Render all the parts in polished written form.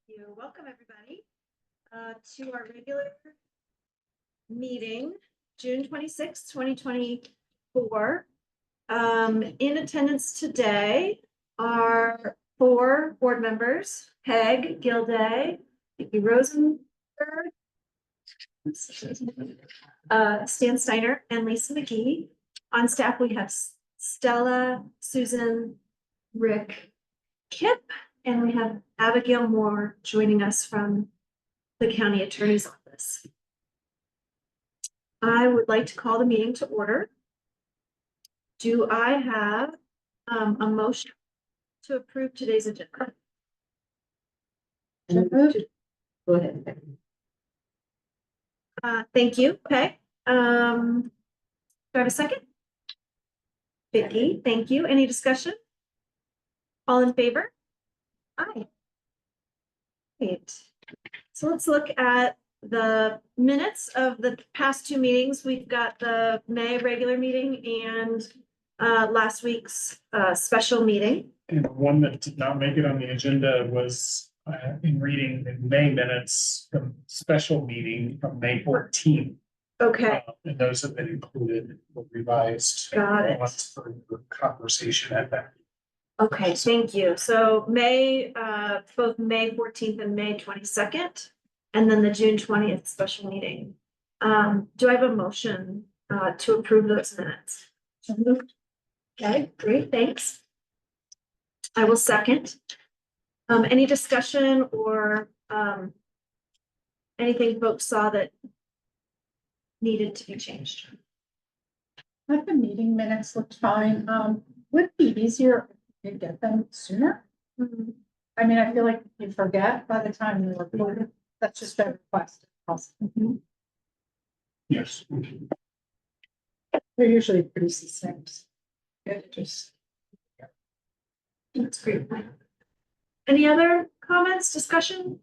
You welcome everybody to our regular meeting, June 26th, 2024. In attendance today are 4 board members: Peg Gilday, Vicki Rosenberg, Stan Steiner, and Lisa McGee. On staff, we have Stella, Susan, Rick, Kip, and we have Abigail Moore joining us from the County Attorney's Office. I would like to call the meeting to order. Do I have a motion to approve today's agenda? Go ahead. Thank you. Okay. Do I have a second? Vicki, thank you. Any discussion? All in favor? Aye. Great. So let's look at the minutes of the past 2 meetings. We've got the May regular meeting and last week's special meeting. And the one that did not make it on the agenda was in reading the May minutes from special meeting from May 14th. Okay, And those have been included, or revised. got it. Once for the conversation at that. Okay, thank you. So May, both May 14th and May 22nd, and then the June 20th special meeting. Do I have a motion to approve those minutes? Okay, great, thanks. I will second. Any discussion or anything folks saw that needed to be changed? I think the meeting minutes looked fine. Would it be easier to get them sooner? I mean, I feel like you forget by the time you report it. That's just a request. Yes. They're usually pretty succinct. Just That's great. Any other comments, discussion?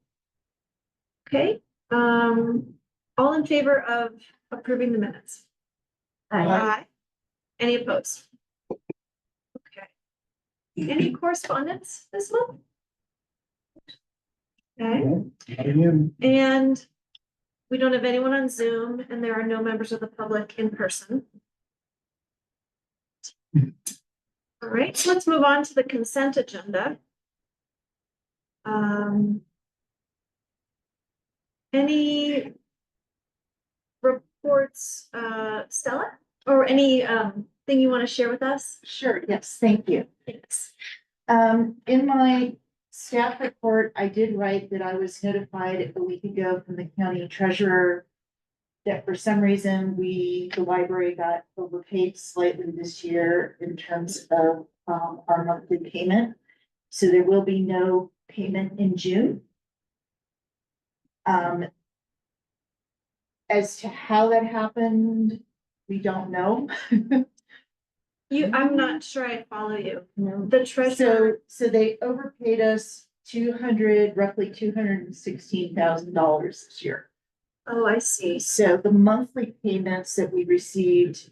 Okay, all in favor of approving the minutes? Aye. Any opposed? Okay. Any correspondence this month? Okay, and we don't have anyone on Zoom, and there are no members of the public in person. All right, so let's move on to the consent agenda. Any reports, Stella, or any thing you want to share with us? Sure, yes, thank you. Thanks. In my staff report, I did write that I was notified a week ago from the county treasurer that for some reason the library got overpaid slightly this year in terms of our monthly payment. So there will be no payment in June. As to how that happened, we don't know. I'm not sure I follow you. No. The treasurer. So they overpaid us roughly $216,000 this year. Oh, I see. So the monthly payments that we received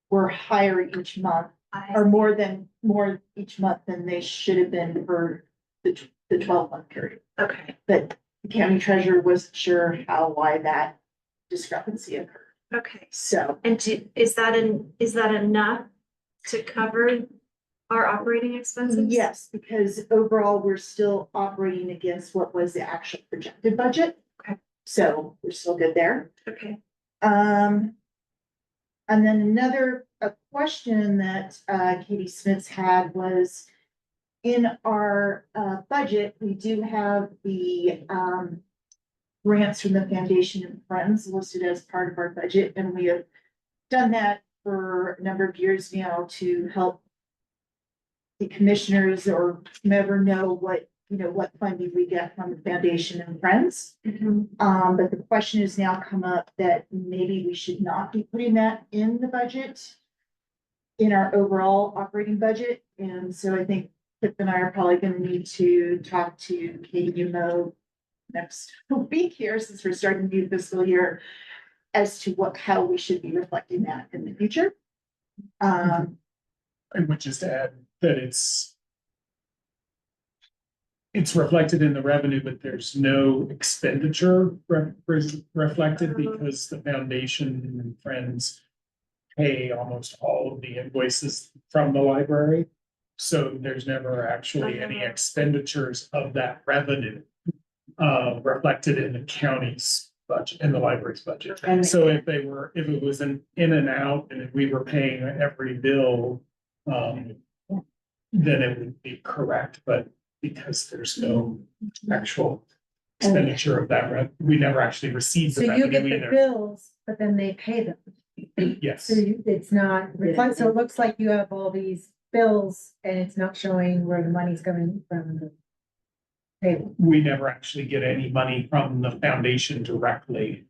were higher each month, or more each month than they should have been for the 12-month period. Okay. But the county treasurer wasn't sure why that discrepancy occurred. Okay. So, And is that enough to cover our operating expenses? yes, because overall, we're still operating against what was the actual projected budget. Okay. So we're still good there. Okay. And then another question that Katie Smith had was, in our budget, we do have the grants from the Foundation and Friends listed as part of our budget, and we have done that for a number of years now to help the commissioners or whomever know what funding we get from the Foundation and Friends. But the question has now come up that maybe we should not be putting that in the budget, in our overall operating budget. And so I think Kip and I are probably going to need to talk to Katie Mo next week here, since we're starting the new fiscal year, as to how we should be reflecting that in the future. I would just add that it's it's reflected in the revenue, but there's no expenditure reflected because the foundation and friends pay almost all of the invoices from the library. So there's never actually any expenditures of that revenue reflected in the county's budget, in the library's budget. And- So if it was an in and out and if we were paying every bill, then it would be correct, but because there's no actual expenditure of that, we never actually received So the you get revenue the either. bills, but then they pay them. Yes, So it's not, so it looks like you have all these bills and it's not showing where the money's coming from. the payroll. we never actually get any money from the foundation directly.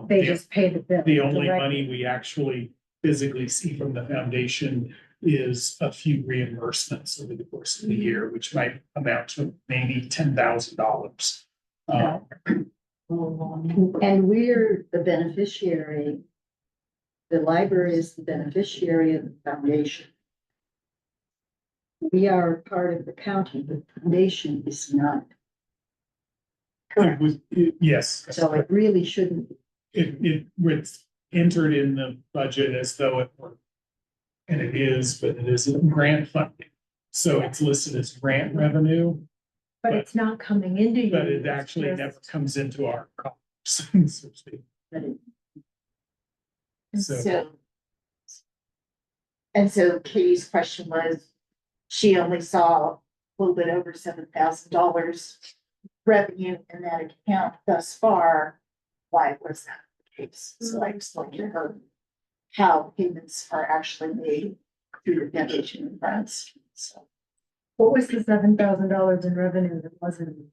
They just pay the bill. The only directly. money we actually physically see from the foundation is a few reimbursements over the course of the year, which might amount to maybe $10,000. And we're the beneficiary. The library is the beneficiary of the foundation. We are part of the county, but the foundation is not. Yes. So it really shouldn't. It was entered in the budget as though it were. And it is, but it isn't grant funding. So it's listed as grant revenue, But it's not coming into you. but it it's actually just- never comes into our coffers, so to speak. But it, So, And so Katie's question was, she only saw a little bit over $7,000 revenue in that account thus far. Why was that the case? So I explained to her how payments are actually made through the foundation and friends, so. What was the $7,000 in revenue that wasn't?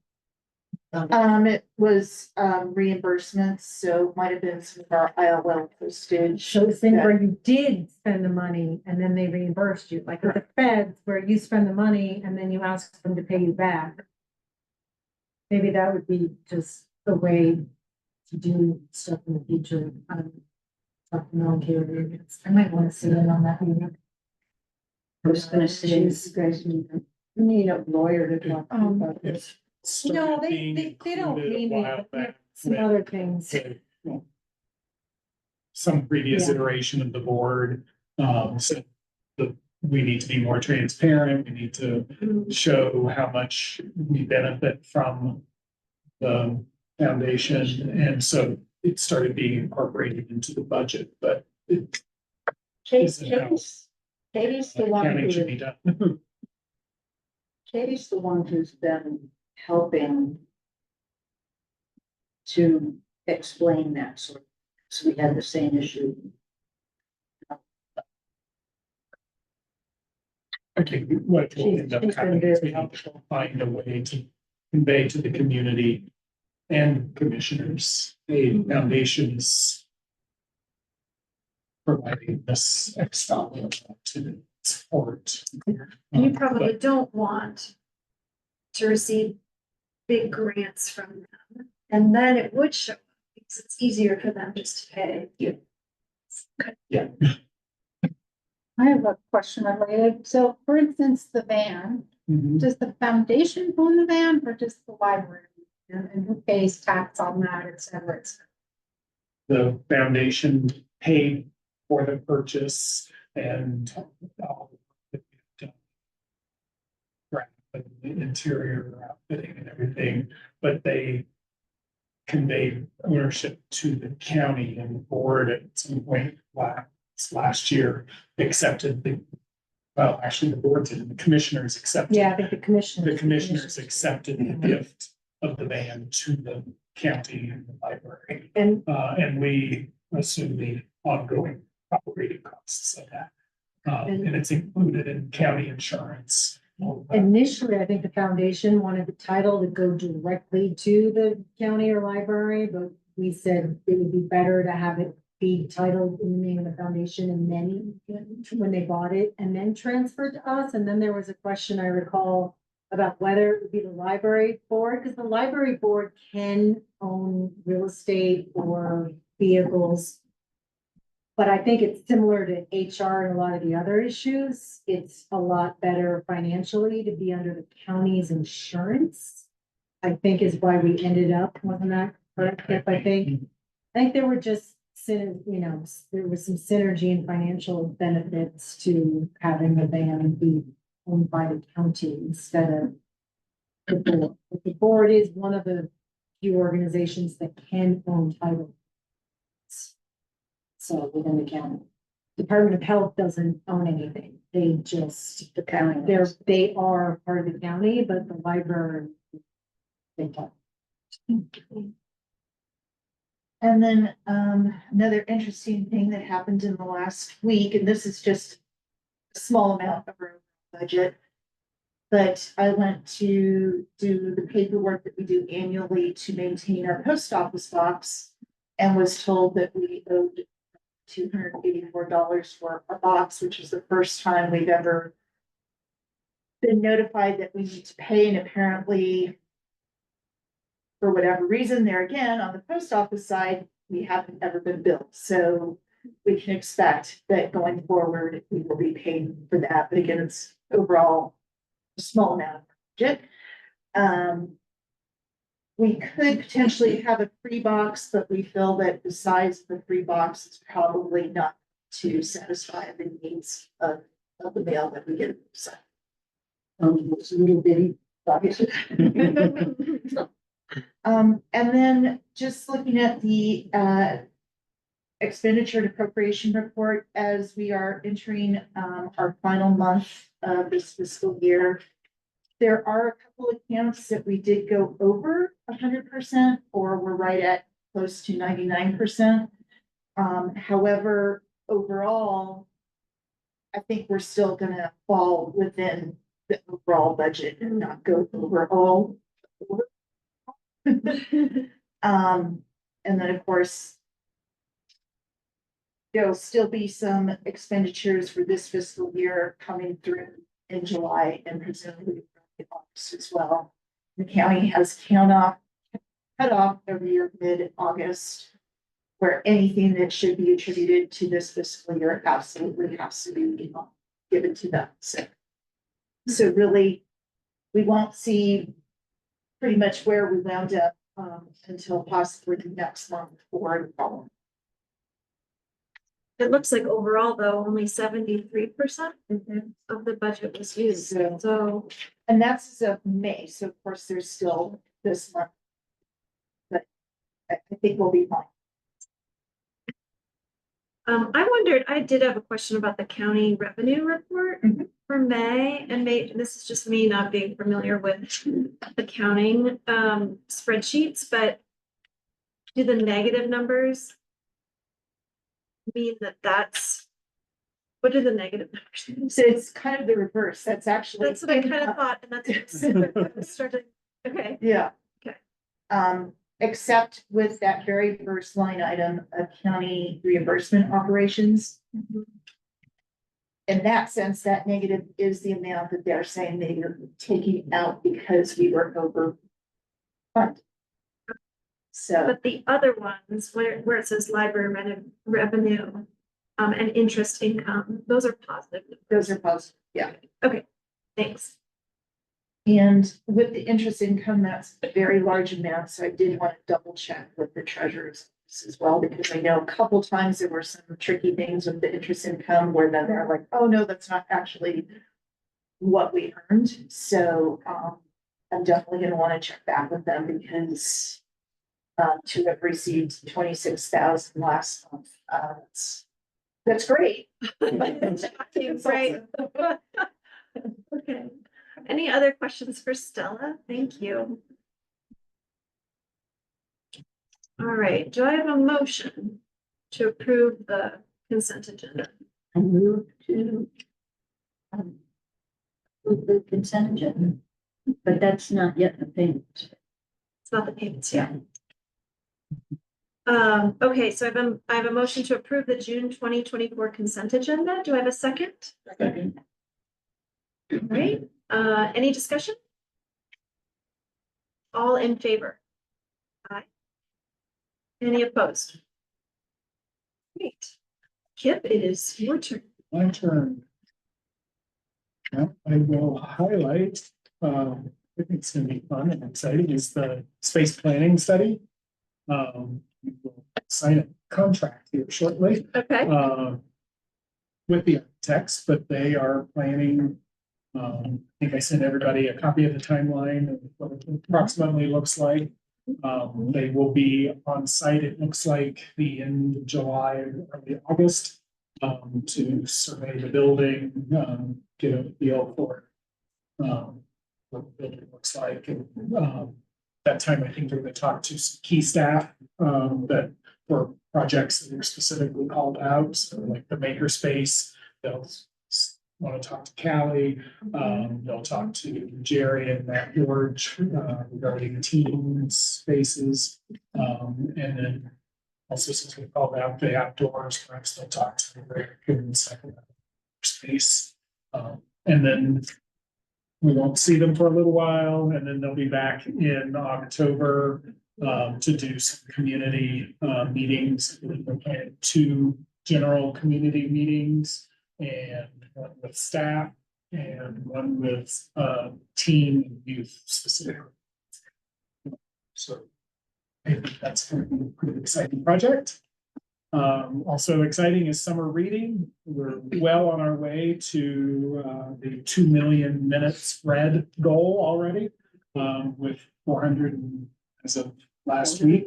It was reimbursements, so it might have been some of our ILL postage. So it's things where you did spend the money and then they reimbursed you, like with the feds, where you spend the money and then you ask them to pay you back. Maybe that would be just the way to do stuff in the future. I might want to sit in on that meeting. I was gonna say, you guys need a lawyer to talk about it this. No, started they, being they don't included a need me, while but they have back some with other things. some previous Yeah. iteration of the board, so we need to be more transparent, we need to show how much we benefit from the foundation, and so it started being incorporated into the budget, but it isn't how Katie's the one accounting should be who, done. Katie's the one who's been helping to explain that sort of, so we had the same issue. I think what will She's end up been happening is we very need to find a way to convey to the community and commissioners, the foundations providing this extra to support. You probably don't want to receive big grants from them, and then it would show up, because it's easier for them just to pay. I have a question related. So for instance, the van, Mhm. does the foundation own the van or does the library? And who pays tax on that, et cetera, et cetera? The foundation paid for the purchase and all the interior outfitting and everything, but they conveyed ownership to the county, and the board at some point last year accepted well, actually the board did, and the commissioners accepted. Yeah, I think the commissioners. Accepted the gift of the van to the county and the library. And And we assume the ongoing operating costs of that. And it's included in county insurance. Initially, I think the foundation wanted the title to go directly to the county or library, but we said it would be better to have it be titled in the name of the foundation and then when they bought it and then transferred to us. And then there was a question I recall about whether it would be the library board, because the library board can own real estate or vehicles. But I think it's similar to HR and a lot of the other issues. It's a lot better financially to be under the county's insurance. I think is why we ended up, wasn't that correct, Kip? I think there were just, there was some synergy and financial benefits to having the van be owned by the county instead of the board. The board is one of the few organizations that can own title. So within the county, Department of Health doesn't own anything. They just, The county. they are part of the county, but the library, they don't. And then, another interesting thing that happened in the last week, and this is just a small amount of our budget. But I went to do the paperwork that we do annually to maintain our post office box and was told that we owed $284 for a box, which is the first time we've ever been notified that we need to pay, and apparently for whatever reason, there again, on the post office side, we haven't ever been billed, so we can expect that going forward, we will be paying for that, but again, it's overall a small amount of budget. We could potentially have a free box, but we feel that the size of the free box is probably not to satisfy the needs of the mail that we get. So, It's a little bitty, obviously. and then just looking at the expenditure and appropriation report as we are entering our final month of this fiscal year. There are a couple of accounts that we did go over 100% or we're right at close to 99%. However, overall, I think we're still gonna fall within the overall budget and not go over all. And then, of course, there'll still be some expenditures for this fiscal year coming through in July and presumably in August as well. The county has cut off every year mid-August, where anything that should be attributed to this fiscal year absolutely has to be given to them. So really, we won't see pretty much where we wound up until possibly the next month or the following. It looks like overall, though, only 73% of the budget was used, so. And that's as of May, so of course there's still this month. But I think we'll be fine. I wondered, I did have a question about the county revenue report for May, and this is just me not being familiar with accounting spreadsheets, but do the negative numbers mean what do the negative numbers mean? So it's kind of the reverse. That's actually. That's what I kind of thought, and that's what I started, okay. Yeah. Okay. Except with that very first line item of county reimbursement operations. In that sense, that negative is the amount that they're saying they are taking out because we were over funded. So, But the other ones, where it says library revenue, and interest income, those are positive. those are positive, yeah. Okay, thanks. And with the interest income, that's a very large amount, so I did want to double check with the treasurer's office as well, because I know a couple times there were some tricky things with the interest income where then they're like, oh no, that's not actually what we earned. So I'm definitely gonna want to check back with them because to have received 26,000 last month, that's great. Right. Okay. Any other questions for Stella? Thank you. All right, do I have a motion to approve the consent agenda? I move to approve the consent agenda, but that's not yet the payment. It's not the payments yet. Okay, so I have a motion to approve the June 2024 consent agenda. Do I have a second? Second. All right, any discussion? All in favor? Aye. Any opposed? Great. Kip, it is your turn. My turn. Well, I will highlight, I think it's gonna be fun and exciting, is the space planning study. We will sign a contract here shortly, Okay. with the architects, but they are planning. I think I sent everybody a copy of the timeline of what it approximately looks like. They will be on site, it looks like the end of July, or early August, to survey the building, get a feel for, what the building looks like. And, that time, I think they're gonna talk to some key staff, that for projects that are specifically called out, so like the makerspace, they'll want to talk to Callie, they'll talk to Jerry and Matt George, regarding team spaces. And then also since we called out the outdoors, perhaps they'll talk to Rick and second space. And then we won't see them for a little while, and then they'll be back in October, to do some community, meetings. We're planning 2 general community meetings, and one with staff and one with, teen and youth specifically. So I think that's gonna be a pretty exciting project. Also exciting is summer reading. We're well on our way to, the 2 million minutes read goal already. With 400, as of last week,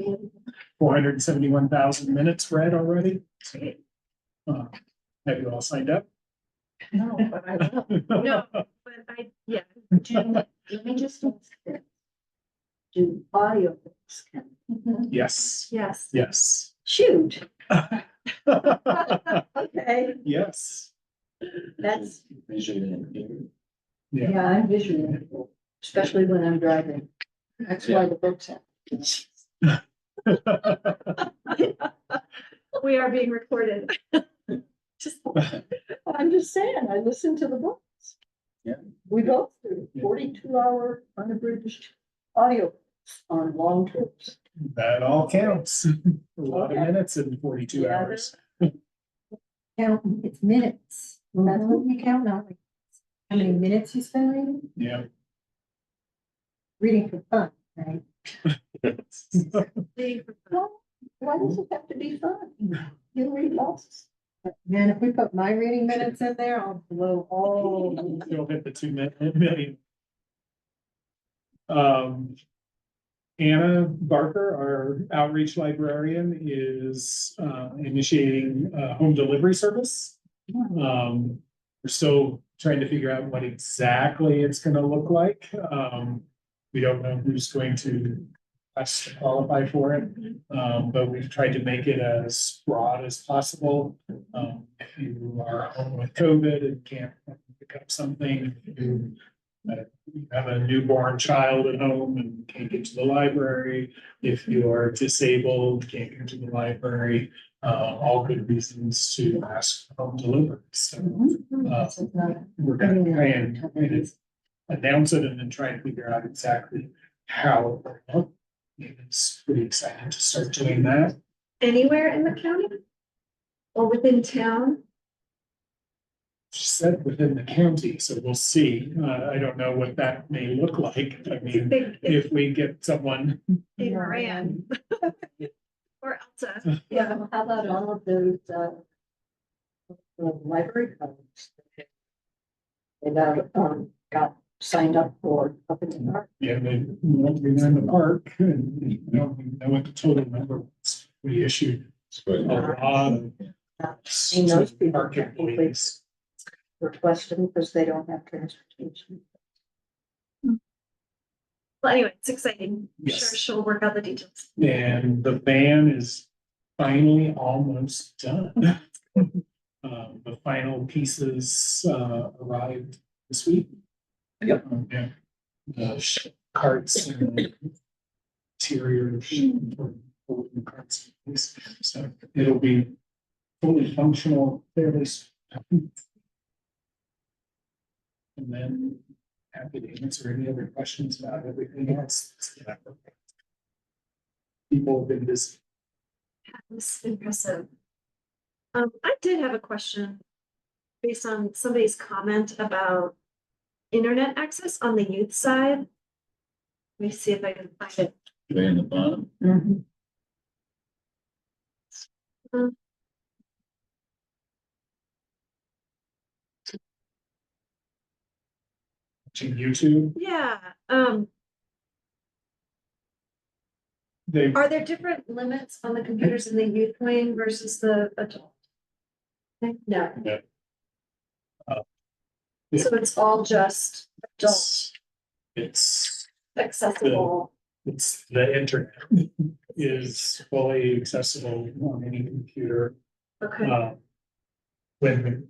471,000 minutes read already. So, have you all signed up? No, but I will. No, but yeah. Let me just ask this. Do audiobooks count? Yes, Yes. yes. Shoot, okay, Yes, that's, yeah. yeah, I'm visually impaired, especially when I'm driving. That's why the books have. We are being recorded. Just, I'm just saying, I listen to the books. Yeah. We go through Yeah. 42-hour unabridged audio on long trips. That all counts. A lot of Okay. minutes in 42 Yeah, hours. Count, it's minutes. That's what you count, not like how many minutes you spend reading. Yeah. Reading for fun, right? Well, why does it have to be fun? You read lots. Man, if we put my reading minutes in there, I'll blow all. You'll hit the 2 million. Anna Barker, our outreach librarian, is initiating a home delivery service. We're still trying to figure out what exactly it's gonna look like. We don't know who's going to us to qualify for it, but we've tried to make it as broad as possible. If you are home with COVID and can't pick up something, if you have a newborn child at home and can't get to the library, if you are disabled, can't get to the library, all good reasons to ask for home delivery. So we're gonna try and announce it and then try and figure out exactly how it will look. It's pretty exciting to start doing that. anywhere in the county? Or within town? She said within the county, so we'll see. I don't know what that may look like. I mean, Big, if we get someone, in Moran. Or Alta. Yeah, how about all of those, the library cards? That, got signed up for up in the park. yeah, they went to in the park, and you know, we know what the total number was. We issued a lot of I mean, those people park can't complete employees. requesting because they don't have transportation. Well, anyway, it's exciting. I'm Yes. sure she'll work out the details. And the van is finally almost done. The final pieces arrived this week. Yep. Yeah. The carts and interior for the carts. So it'll be fully functional fairly soon. And then happy to answer any other questions about everything else. People have been busy. It's impressive. I did have a question based on somebody's comment about internet access on the youth side. Let me see if I can find it. Way in the bottom. Mhm. To YouTube, Yeah, they, are there different limits on the computers in the youth wing versus the adult? No, so it's all just adult it's, accessible. it's the internet is fully accessible on any computer. Okay, When the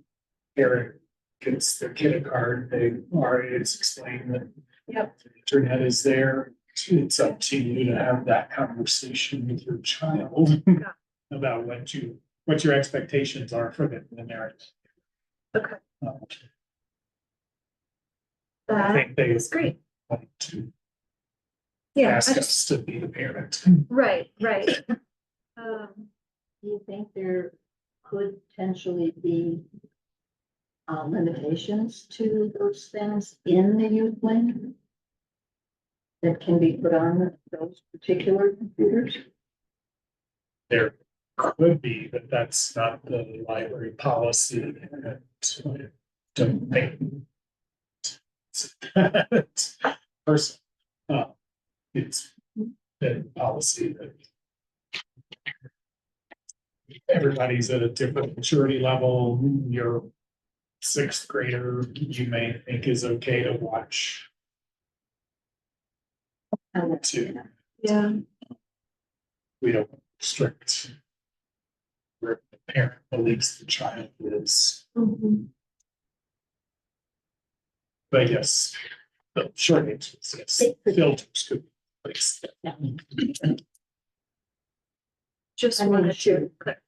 parent gets their kid a card, it's explained that yep, the internet is there. It's up to you to have that conversation with your child about what your expectations are for them in their. okay, I that think they is great. want to Yeah, I ask just, us to be the parent. right. Do you think there could potentially be limitations to those things in the youth wing that can be put on those particular computers? There could be, but that's not the library policy. And I don't think. Person, it's the policy that. Everybody's at a different maturity level. Your sixth grader, you may think is okay to watch too. Yeah, We don't restrict. Where the parent believes the child is, mhm. but yes, the short answer is yes, filters could be placed. Just I mean, wanted to sure. click.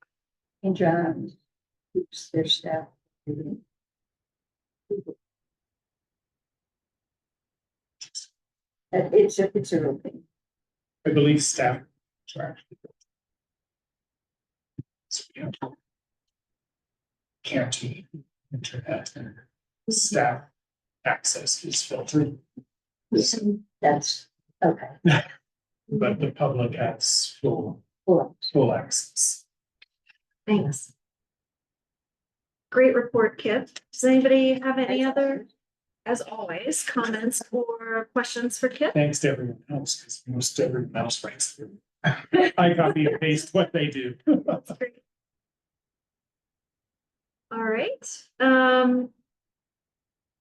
And John keeps their staff. It's a real thing. I believe staff. Sorry. So we have county internet and staff access is filtered, That's, okay. but the public has Well, full access. Thanks. Great report, Kip. Does anybody have any other, as always, comments or questions for Kip? Thanks to everyone else, because most everyone else writes through. I copy and paste what they do. That's great. All right,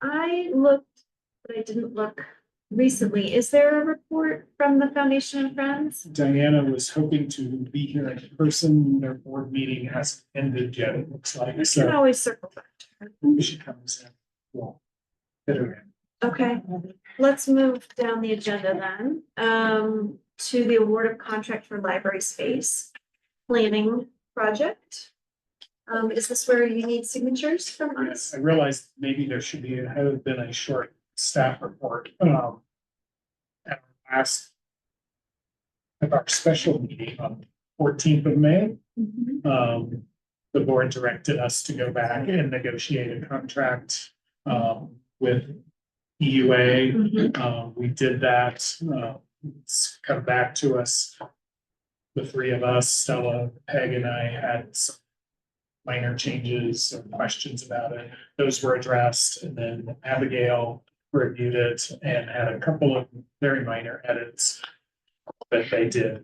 I looked, but I didn't look recently. Is there a report from the Foundation and Friends? Diana was hoping to be here in person. Their board meeting hasn't ended yet, it looks like, I can so always circle back to her. she comes in. Well, fit her in. Okay, let's move down the agenda then, to the award of contract for library space planning project. Is this where you need signatures from us? Yes, I realized maybe there should be, have been a short staff report, at our special meeting on 14th of May. The board directed us to go back and negotiate a contract, with EUA. We did that, it's come back to us. The three of us, Stella, Peg and I had some minor changes or questions about it. Those were addressed, and then Abigail reviewed it and had a couple of very minor edits that they did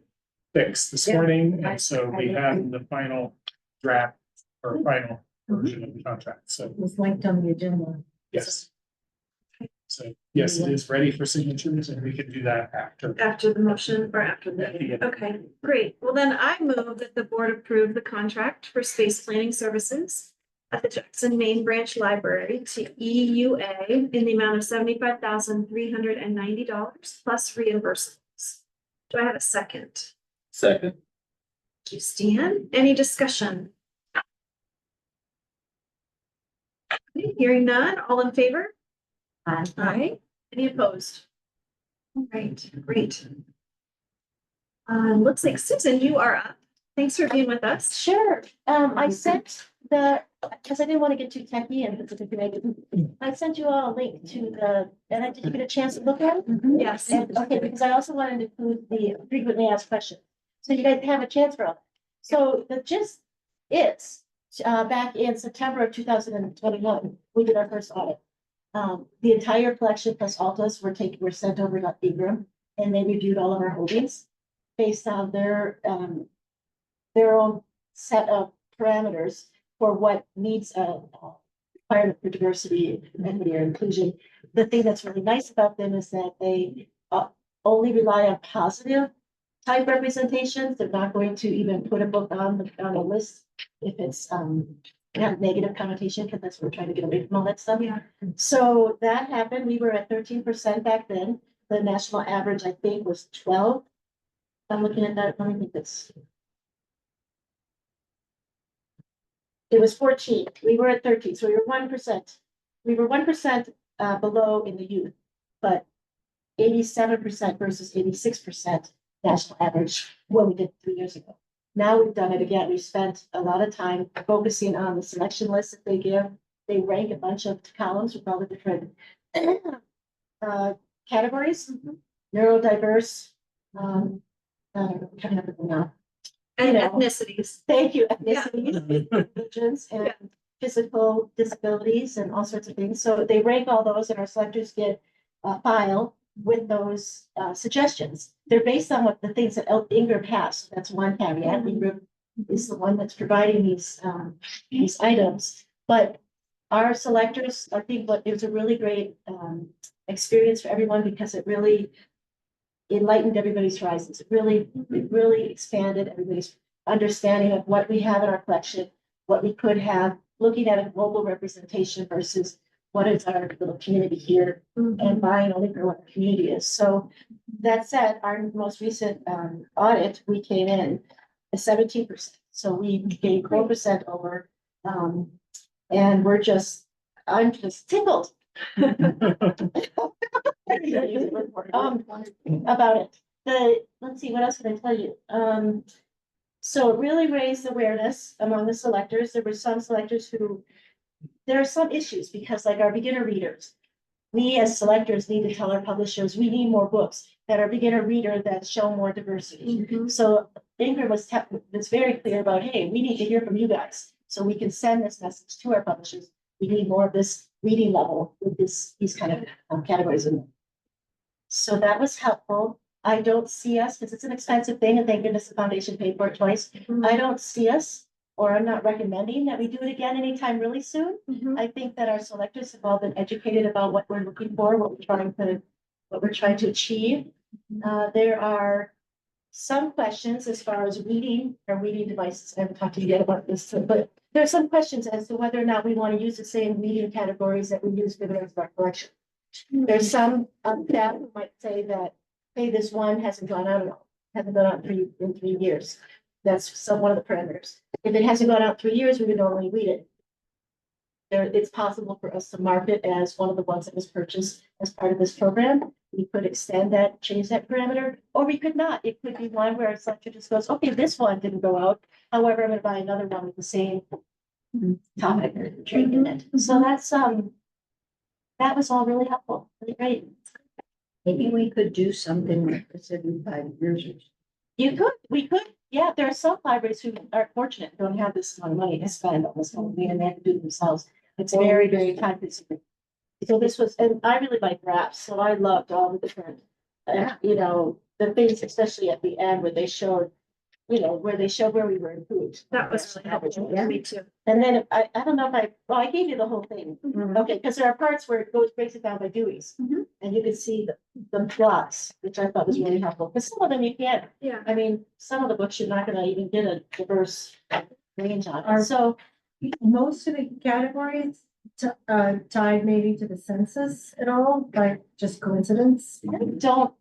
fix this morning, and so we have the final draft or final version of the contract, so It was linked on the agenda. yes. So, yes, it is ready for signatures, and we can do that after. After the motion or after At the the, end. okay, great. Well, then I move that the board approve the contract for space planning services at the Jackson Main Branch Library to EUA in the amount of $75,390 plus reimbursables. Do I have a second? Second. Thank you, Stan. Any discussion? Okay, hearing none, all in favor? Aye. Any opposed? All right, great. Looks like Susan, you are up. Thanks for being with us. Sure, I sent because I didn't want to get too techy and I sent you all a link to and did you get a chance to look at it? Yes. And, okay, because I also wanted to include the frequently asked questions, so you guys have a chance for all. So the gist is, back in September of 2021, we did our first audit. The entire collection plus Altus were sent over to Ingram, and they reviewed all of our holdings based on their own set of parameters for what needs a requirement for diversity, equity, or inclusion. The thing that's really nice about them is that they only rely on positive type representations. They're not going to even put a book on a list if it's have negative connotation, because that's what we're trying to get away from all that stuff. Yeah. So that happened. We were at 13% back then. The national average, I think, was 12. I'm looking at that. Let me think this. It was 14. We were at 13, so we were 1%. We were 1% below in the youth, but 87% versus 86% national average when we did 3 years ago. Now we've done it again. We spent a lot of time focusing on the selection list that they give. They rank a bunch of columns with all the different categories, neurodiverse, coming up with them now. And You know. ethnicities. Thank you, Yeah. ethnicities, religions, and physical disabilities and all sorts of things. So they rank all those and our selectors get a file with those suggestions. They're based on what the things that Ingram has. So that's one caveat. Ingram is the one that's providing these items. But our selectors, I think it was a really great experience for everyone because it really enlightened everybody's horizons. It really expanded everybody's understanding of what we have in our collection, what we could have, looking at a global representation versus what is our little community here, and buying only for what the community is. So that said, our most recent audit, we came in at 17%. So we gained 4% over, and I'm just tickled. About it. Let's see, what else can I tell you? So it really raised awareness among the selectors. There were some selectors there are some issues because like our beginner readers, we as selectors need to tell our publishers, we need more books that are beginner reader that show more diversity. So Ingram was very clear about, hey, we need to hear from you guys so we can send this message to our publishers. We need more of this reading level with these kind of categories in them. So that was helpful. I don't see us, because it's an expensive thing, and thank goodness the foundation paid for it twice. I don't see us, or I'm not recommending that we do it again anytime really soon. I think that our selectors have all been educated about what we're looking for, what we're trying to achieve. There are some questions as far as reading devices. I haven't talked to you yet about this, but there are some questions as to whether or not we want to use the same reading categories that we use for the rest of our collection. There's some staff who might say that, hey, this one hasn't gone out at all, hasn't gone out in 3 years. That's one of the parameters. If it hasn't gone out 3 years, we would normally read it. It's possible for us to mark it as one of the ones that was purchased as part of this program. We could extend that, change that parameter, or we could not. It could be one where a selector just goes, okay, this one didn't go out. However, I'm going to buy another one with the same topic or trait in it. So that was all really helpful, really great. Maybe we could do something like this every 5 years or so. We could, yeah, there are some libraries who are fortunate, don't have this amount of money to spend on this whole thing, and they have to do it themselves. It's very, very time consuming. So this was, and I really like graphs, so I loved all the different, the things, especially at the end where they showed, where we were improved. That was really helpful. Yeah. Me too. And then I don't know if I gave you the whole thing. Okay, because there are parts where it breaks it down by Dewey's. And you can see the plots, which I thought was really helpful, because some of them you can't. Yeah. I mean, some of the books you're not gonna even get a diverse range on. Are- So Most of the categories tied maybe to the census at all, like just coincidence?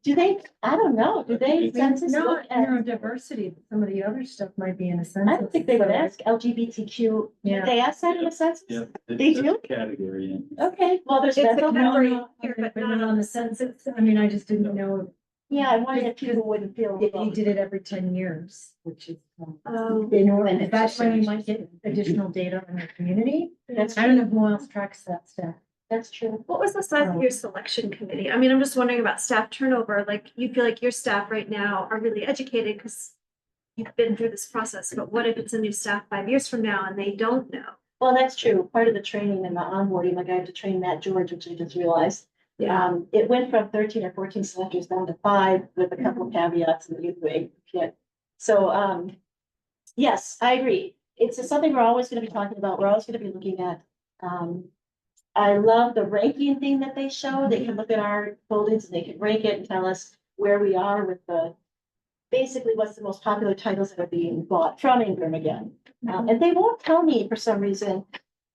do they, I don't know, do they census look Not at? neurodiversity, but some of the other stuff might be in a I census. don't think they would ask LGBTQ. Yeah. Did they ask that in a census? Yeah. They do? Category. Okay, well, there's It's a mental category health. here, Okay, but but not not on the census. I mean, I just didn't know Yeah, I wondered if people wouldn't feel. If you did it every 10 years, which is. And That's when you might get additional data on your community. That's I don't know true, who else tracks that stuff. that's true. What was the size of your selection committee? I mean, I'm just wondering about staff turnover, like, you feel like your staff right now are really educated because you've been through this process, but what if it's a new staff 5 years from now and they don't know? Well, that's true. Part of the training and the onboarding, like I have to train Matt George, which I just realized. It went from 13 or 14 selectors down to 5 with a couple of caveats in the youth wing. Yeah. So, yes, I agree. It's something we're always gonna be talking about. We're always gonna be looking at. I love the ranking thing that they show. They can look at our holdings and they can rank it and tell us where we are with basically what's the most popular titles that are being bought from Ingram again. And they won't tell me for some reason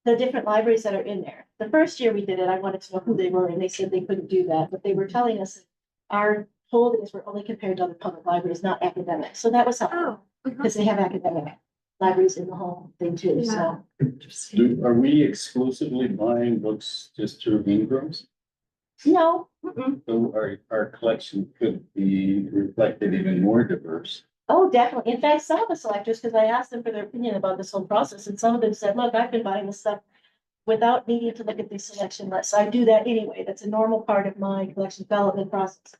the different libraries that are in there. The first year we did it, I wanted to know who they were and they said they couldn't do that, but they were telling us our holdings were only compared to other public libraries, not academic. So that was helpful Oh. because they have academic libraries in the whole thing too, so. Are we exclusively buying books just through Ingrams? No, So our collection could be reflected even more diverse. oh, definitely. In fact, some of the selectors, because I asked them for their opinion about this whole process, and some of them said, look, I've been buying this stuff without needing to look at the selection list. I do that anyway. That's a normal part of my collection development process.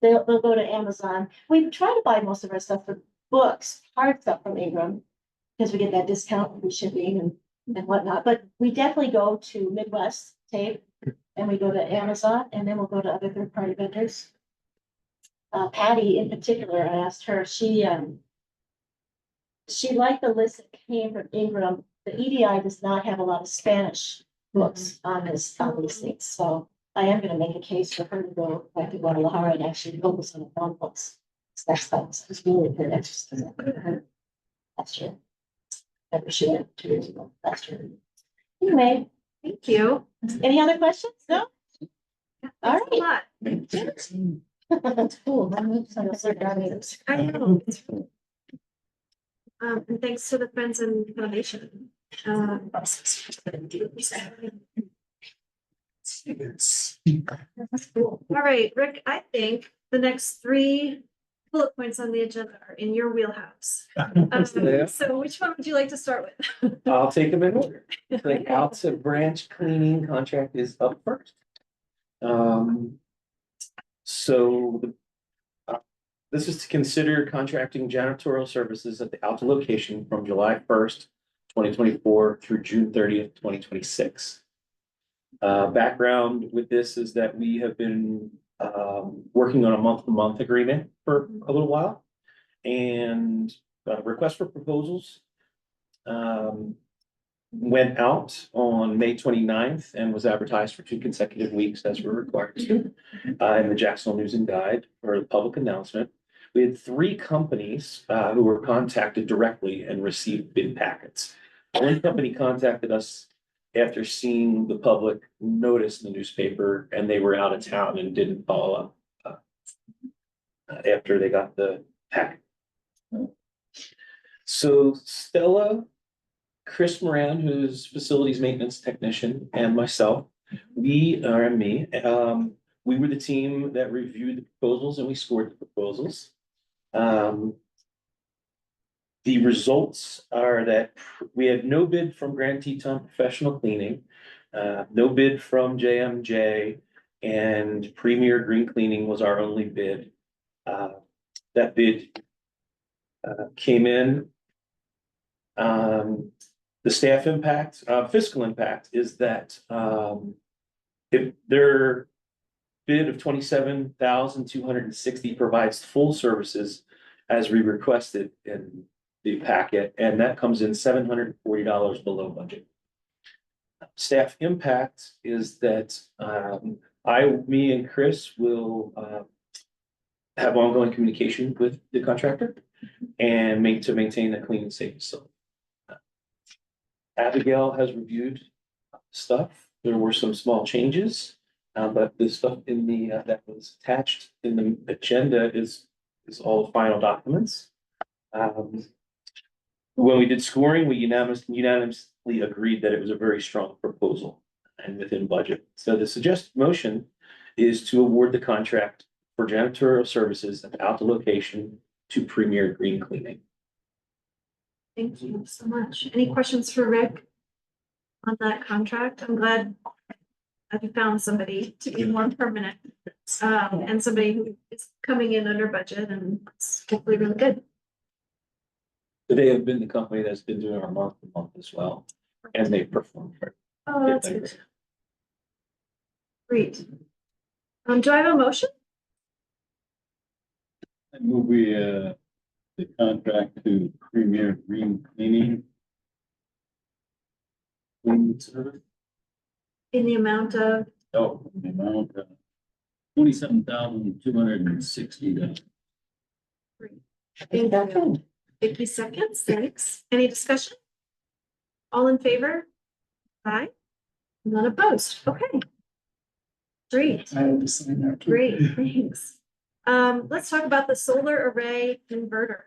They'll go to Amazon. We try to buy most of our stuff for books, hard stuff from Ingram, because we get that discount for shipping and whatnot. But we definitely go to Midwest Tape, and we go to Amazon, and then we'll go to other third-party vendors. Patty in particular, I asked her, she liked the list that came from Ingram. The EDI does not have a lot of Spanish books on these things, so I am gonna make a case for her to go back to Guadalajara and actually focus on the phone books. That's it's really good exercise. That's true. Never should have 2 years ago, that's true. Anyway, Thank you. any other questions? No? All Thanks a lot. That's cool. I know. And thanks to the Friends and Foundation. All right, Rick, I think the next 3 bullet points on the agenda are in your wheelhouse. So which one would you like to start with? I'll take them in order. The Alta branch cleaning contract is up first. So this is to consider contracting janitorial services at the Alta location from July 1st, 2024 through June 30th, 2026. Background with this is that we have been working on a month-to-month agreement for a little while. And request for proposals went out on May 29th and was advertised for 2 consecutive weeks as we're required to in the Jacksonville News and Guide for the public announcement. We had 3 companies who were contacted directly and received bid packets. One company contacted us after seeing the public notice in the newspaper, and they were out of town and didn't follow up after they got the packet. So Stella, Chris Moran, who's facilities maintenance technician, and myself, we were the team that reviewed the proposals and we scored the proposals. The results are that we had no bid from Grand Teton Professional Cleaning, no bid from JMJ, and Premier Green Cleaning was our only bid. That bid came in. The staff impact, fiscal impact is that if their bid of 27,260 provides full services as we requested in the packet, and that comes in $740 below budget. Staff impact is that me and Chris will have ongoing communication with the contractor and maintain a clean and safe facility. Abigail has reviewed stuff. There were some small changes, but the stuff in the that was attached in the agenda is all the final documents. When we did scoring, we unanimously agreed that it was a very strong proposal and within budget. So the suggested motion is to award the contract for janitorial services at the location to Premier Green Cleaning. Thank you so much. Any questions for Rick on that contract? I'm glad that you found somebody to be more permanent, and somebody who is coming in under budget, and it's hopefully really good. They have been the company that's been doing our month to month as well, and they perform very. Oh, that's good. Great. Do I have a motion? I move we, the contract to Premier Green Cleaning. In the amount of, Oh, the amount of $27,260. thank you. 50 seconds, thanks. Any discussion? All in favor? Aye. None opposed, okay. Great, I will sign that. too. great, thanks. Let's talk about the solar array inverter.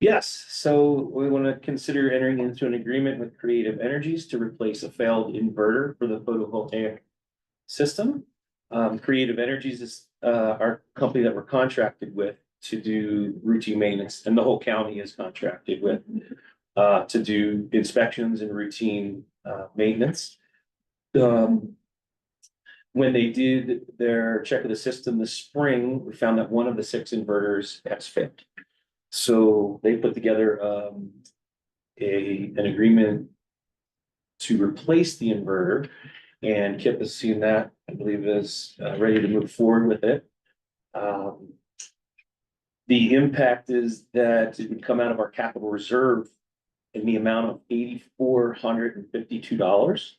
Yes, so we want to consider entering into an agreement with Creative Energies to replace a failed inverter for the photovoltaic system. Creative Energies is our company that we're contracted with to do routine maintenance, and the whole county is contracted with to do inspections and routine maintenance. When they did their check of the system this spring, we found that one of the 6 inverters has failed. So they put together an agreement to replace the inverter, and Kip has seen that, I believe, is ready to move forward with it. The impact is that it would come out of our capital reserve in the amount of $8,452.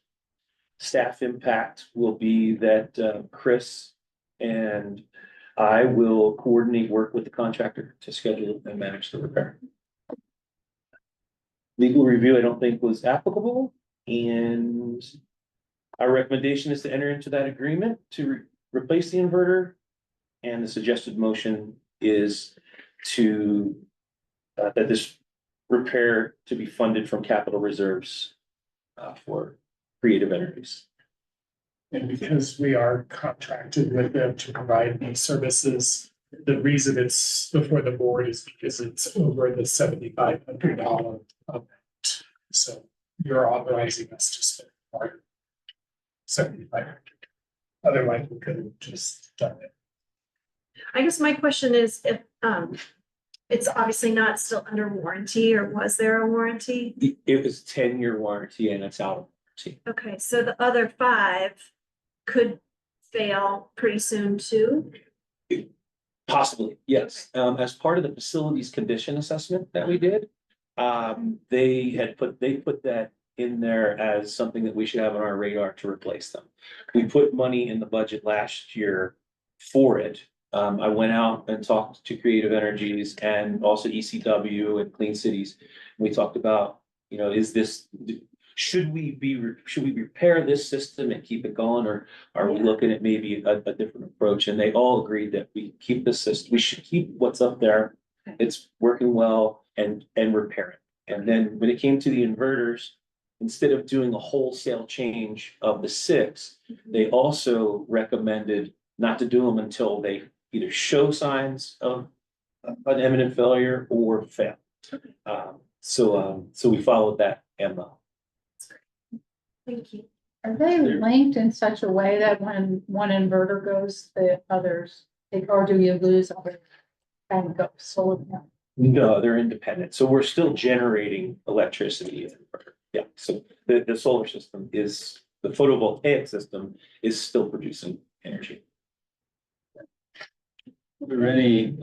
Staff impact will be that Chris and I will coordinate work with the contractor to schedule and manage the repair. Legal review, I don't think was applicable, and our recommendation is to enter into that agreement to replace the inverter. And the suggested motion is to that this repair to be funded from capital reserves for Creative Energies. And because we are contracted with them to provide these services, the reason it's before the board is because it's over the $7,500 amount. So you're authorizing us to spend more than $7,500. Otherwise, we could have just done it. I guess my question is if, it's obviously not still under warranty, or was there a warranty? It was 10-year warranty and it's out of warranty. Okay, so the other 5 could fail pretty soon too? Possibly, yes. As part of the facilities condition assessment that we did, they put that in there as something that we should have on our radar to replace them. We put money in the budget last year for it. I went out and talked to Creative Energies and also ECW and Clean Cities. We talked about, should we repair this system and keep it going, or are we looking at maybe a different approach? And they all agreed that we keep the system, we should keep what's up there. It's working well and repair it. And then when it came to the inverters, instead of doing a wholesale change of the 6, they also recommended not to do them until they either show signs of an imminent failure or fail. So we followed that MO. Thank you. Are they linked in such a way that when one inverter goes, the others, or do you lose other and go solar panel? No, they're independent. So we're still generating electricity. Yeah, so the solar system is, the photovoltaic system is still producing energy. Were there any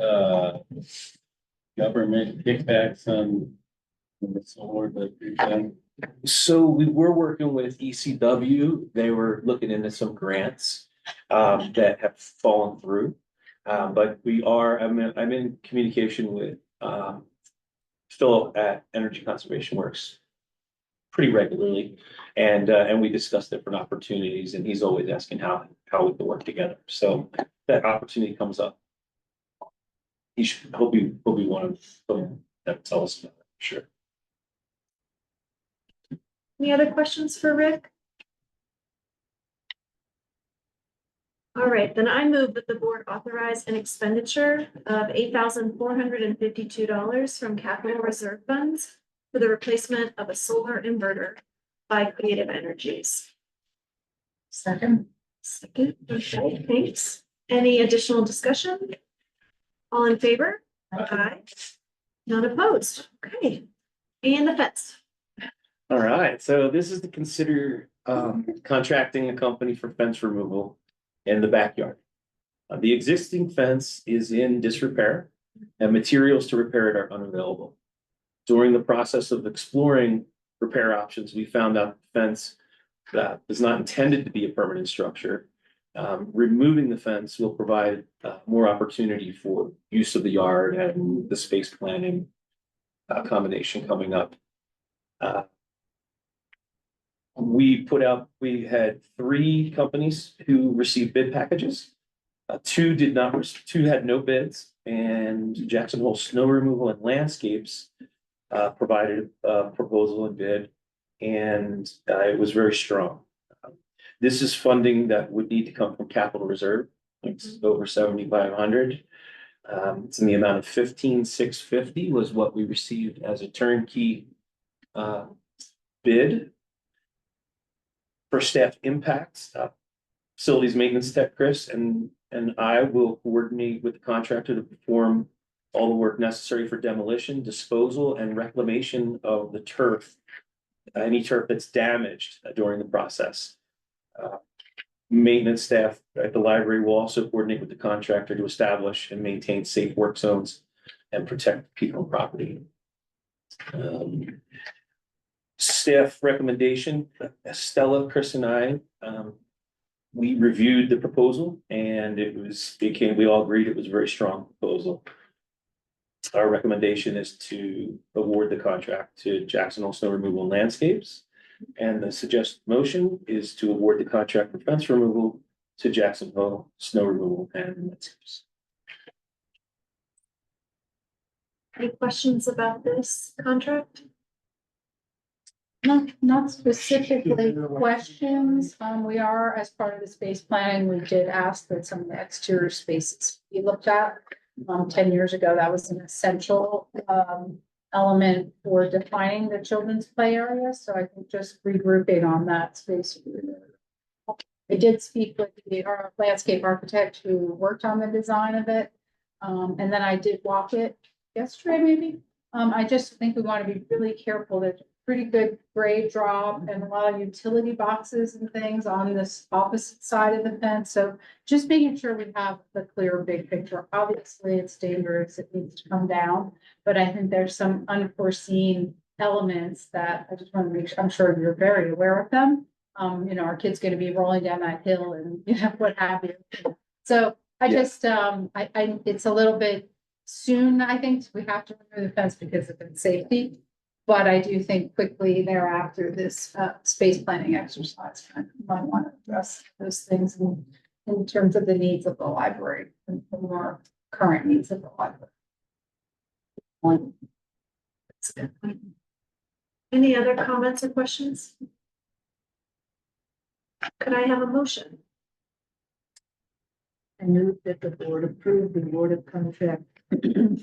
government kickbacks on the solar that we've done? So we were working with ECW. They were looking into some grants that have fallen through. But I'm in communication with Phil at Energy Conservation Works pretty regularly. And we discuss different opportunities, and he's always asking how we can work together. So that opportunity comes up. He'll be one of them that tell us about it, sure. Any other questions for Rick? All right, then I move that the board authorize an expenditure of $8,452 from capital reserve funds for the replacement of a solar inverter by Creative Energies. Second. Second, okay, thanks. Any additional discussion? All in favor? Aye. None opposed, okay. And the fence. All right, so this is to consider contracting a company for fence removal in the backyard. The existing fence is in disrepair and materials to repair it are unavailable. During the process of exploring repair options, we found out the fence that is not intended to be a permanent structure. Removing the fence will provide more opportunity for use of the yard and the space planning combination coming up. We had 3 companies who received bid packages. 2 did not, 2 had no bids, and Jackson Hole Snow Removal and Landscapes provided a proposal and bid, and it was very strong. This is funding that would need to come from capital reserve. It's over 7,500. It's in the amount of 15,650 was what we received as a turnkey bid. For staff impacts, facilities maintenance tech Chris and I will coordinate with the contractor to perform all the work necessary for demolition, disposal, and reclamation of the turf, any turf that's damaged during the process. Maintenance staff at the library will also coordinate with the contractor to establish and maintain safe work zones and protect people and property. Staff recommendation, Stella, Chris and I, we reviewed the proposal and we all agreed it was a very strong proposal. Our recommendation is to award the contract to Jackson Hole Snow Removal and Landscapes. And the suggested motion is to award the contract for fence removal to Jackson Hole Snow Removal and Landscapes. Any questions about this contract? Not specifically questions. We are, as part of the space planning, we did ask that some of the exterior spaces be looked at. 10 years ago, that was an essential element for defining the children's play area. So I think just regrouping on that space. I did speak with our landscape architect who worked on the design of it. And then I did walk it yesterday, maybe. I just think we want to be really careful that pretty good grade drop and a lot of utility boxes and things on this opposite side of the fence. So just making sure we have the clear big picture. Obviously, it's dangerous. It needs to come down, but I think there's some unforeseen elements that I just want to make sure, I'm sure you're very aware of them. Our kid's going to be rolling down that hill and what have you. So I just, it's a little bit soon, I think we have to remove the fence because of its safety. But I do think quickly thereafter, this space planning exercise might want to address those things in terms of the needs of the library and the more current needs of the library. Any other comments or questions? Could I have a motion? I move that the board approve the awarded contract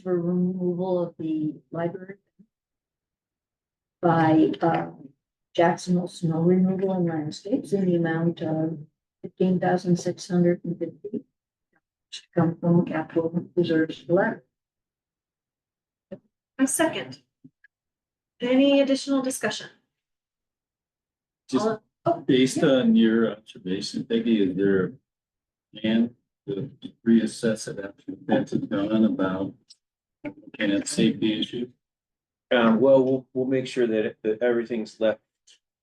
for removal of the library by Jackson Hole Snow Removal and Landscapes in the amount of 15,650 to come from capital reserves letter. I second. Any additional discussion? Just All- based on your observation, Peggy, is there a plan to reassess it after the fence is gone about looking at safety issue? Well, we'll make sure that everything's left.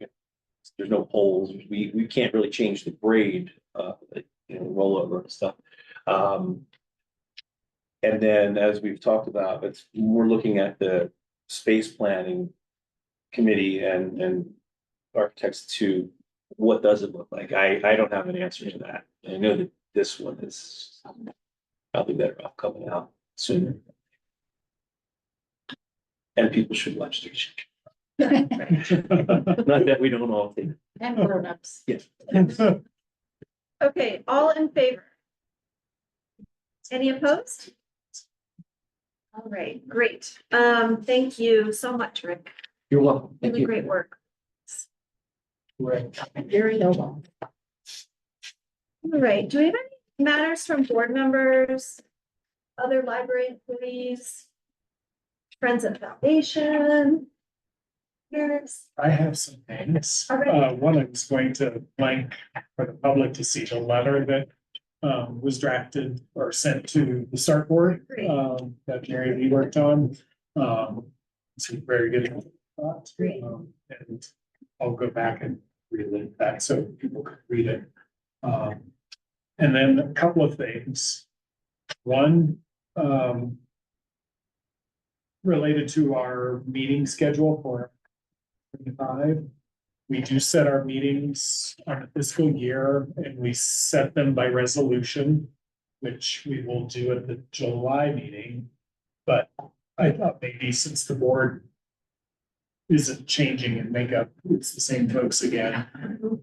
There's no holes. We can't really change the grade, rollover and stuff. And then, as we've talked about, we're looking at the space planning committee and architects to what does it look like. I don't have an answer to that. I know that this one is probably better off coming out sooner. And people should watch the show. Not that we don't all think. And grown-ups. Yes. Okay, all in favor? Any opposed? All right, great. Thank you so much, Rick. You're welcome. Thank Really you. great work. Right. Very noble. All right, do we have any matters from board members? Other library employees? Friends of Foundation? Yes. I have some things. All right. One, I was going to like for the public to see the letter that was drafted or sent to the SART board, Great. that Mary Lee worked on. It's a very good thought. Great. And I'll go back and relink that so people can read it. And then a couple of things. One, related to our meeting schedule for 25. We do set our meetings on a fiscal year and we set them by resolution, which we will do at the July meeting. But I thought maybe since the board isn't changing in makeup, it's the same folks again.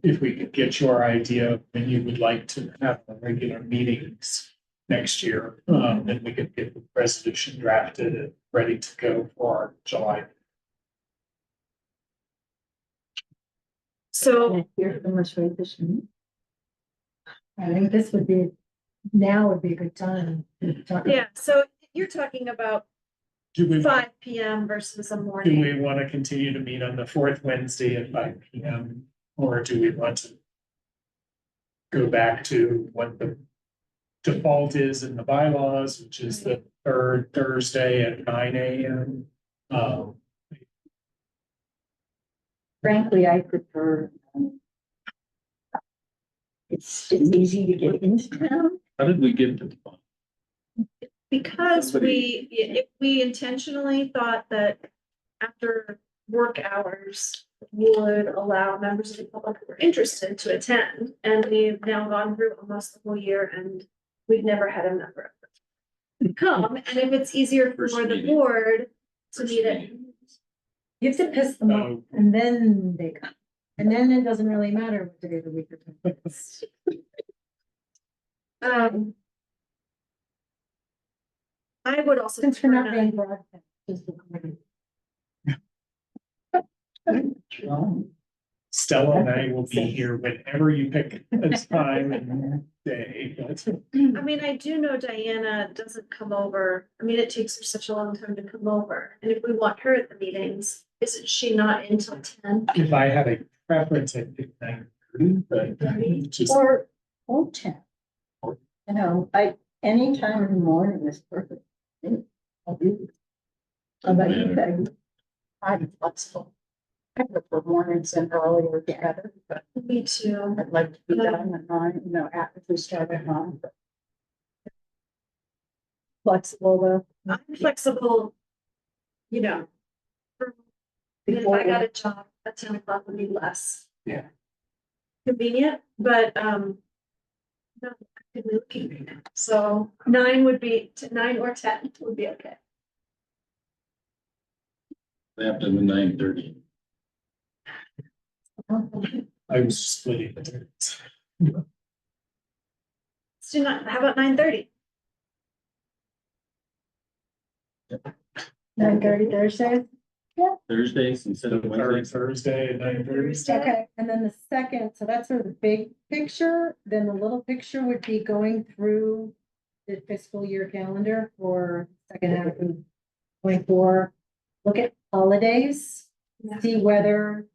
If we could get your idea of when you would like to have the regular meetings next year, then we could get the resolution drafted and ready to go for July. So, Here's the most right this minute. I think this would be, now would be a good time. to talk about- yeah, so you're talking about Do we, 5 p.m. versus a do morning. we want to continue to meet on the fourth Wednesday at 5 p.m.? Or do we want to go back to what the default is in the bylaws, which is the third Thursday at 9 a.m.? Frankly, I prefer. It's easy to get into town. How did we get to the point? Because we intentionally thought that after work hours would allow members of the public who were interested to attend. And we've now gone through almost the whole year and we've never had a member come. And if it's easier for First the meeting. board to meet it, You have to piss them off Oh. and then they come. And then it doesn't really matter what day of the week it is. I would also. Since we're not prefer being broadcast, just recorded. Stella and I will be here whenever you pick a time and day. But I mean, I do know Diana doesn't come over. I mean, it takes her such a long time to come over. And if we want her at the meetings, isn't she not in till 10? if I had a preference, I'd pick 9:30, but just. Or 10. You know, any time in the morning is perfect. I'll do it. How about you, Peggy? I'm flexible. I prefer mornings and earlier together, but Me too. I'd like to be done at 9, you know, after we start at 9. But flexible though. I'm flexible, you know. If I got a job at 10 o'clock would be less. Yeah. Convenient, but, no, I'm actively looking right now. So 9 would be, 9 or 10 would be okay. After the 9:30. I was splitting the difference. Let's do not, how about 9:30? 9:30 Thursday. Thursdays instead of Third Wednesdays. Thursday at 9:30. Okay, and then the second, so that's sort of the big picture, then the little picture would be going through the fiscal year calendar for second half of 24. Look at holidays, Yeah. see whether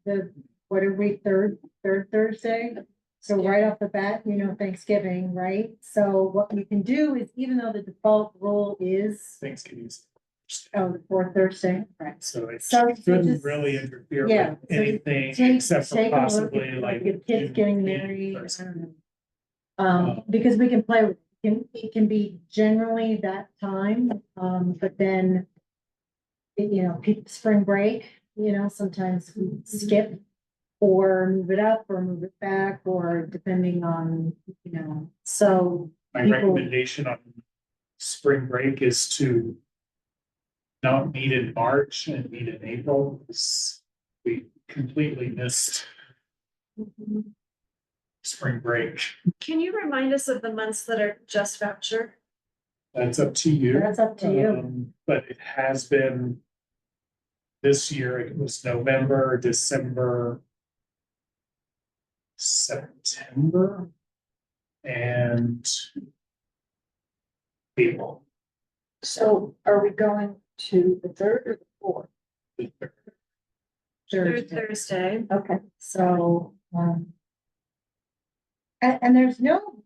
what are we, third Thursday? So right off the bat, you know, Thanksgiving, right? So what we can do is, even though the default rule is, Thanksgiving's. the fourth Thursday, right? So it So shouldn't just- really interfere yeah, with so anything Take except for take a look possibly at like. your kids getting married, I don't know. Because we can play with, it can be generally that time, but then. You know, spring break, you know, sometimes we skip. Or move it up or move it back, or depending on, you know, so. My people- recommendation on spring break is to not meet in March and meet in April, because we completely missed spring break. Can you remind us of the months that are just voucher? That's up to you. That's up to you. But it has been. This year, it was November, December. September. And. April. So are we going to the third or the fourth? Third Thursday. Thursday. Okay. So, and there's no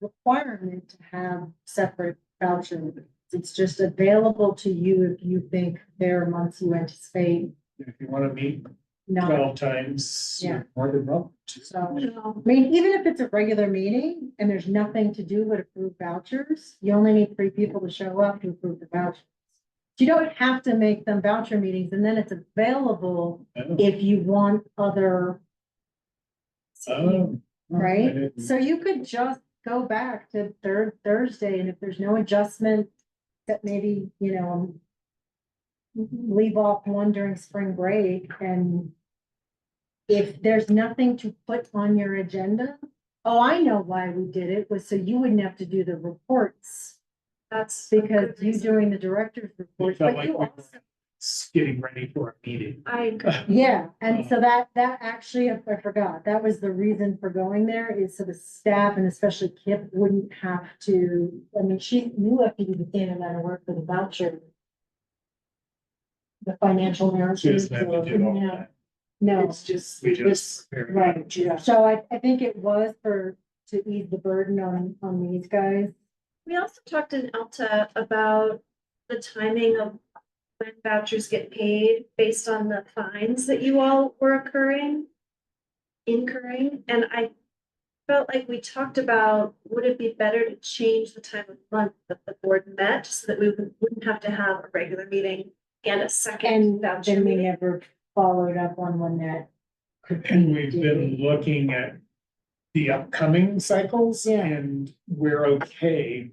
requirement to have separate voucher meetings. It's just available to you if you think there are months you anticipate If you want to meet not. 12 times. Yeah. you're More than welcome to. So, I mean, even if it's a regular meeting and there's nothing to do but approve vouchers, you only need 3 people to show up to approve the vouchers. You don't have to make them voucher meetings, and then it's available Oh, if you want other. oh, I Right? didn't- So you could just go back to third Thursday, and if there's no adjustment, that maybe, leave off one during spring break, and if there's nothing to put on your agenda, oh, I know why we did it, was so you wouldn't have to do the reports, That's. a because good you reason. doing the director's It report, felt but like you we were also. getting ready for a meeting. I agree. Yeah, and so that actually, I forgot, that was the reason for going there, is so the staff and especially Kip wouldn't have to, I mean, you have to do the same amount of work for the voucher. The financial She narrative. doesn't have to do all No, that. no, It's just, we just. right, Yeah. so I think it was to ease the burden on these guys. We also talked in Alta about the timing of when vouchers get paid based on the fines that you all were incurring, and I felt like we talked about, would it be better to change the time of month that the board met so that we wouldn't have to have a regular meeting and a second And voucher then we meeting? never followed up on one that could be. And we've been looking at the upcoming cycles Yeah. and we're okay.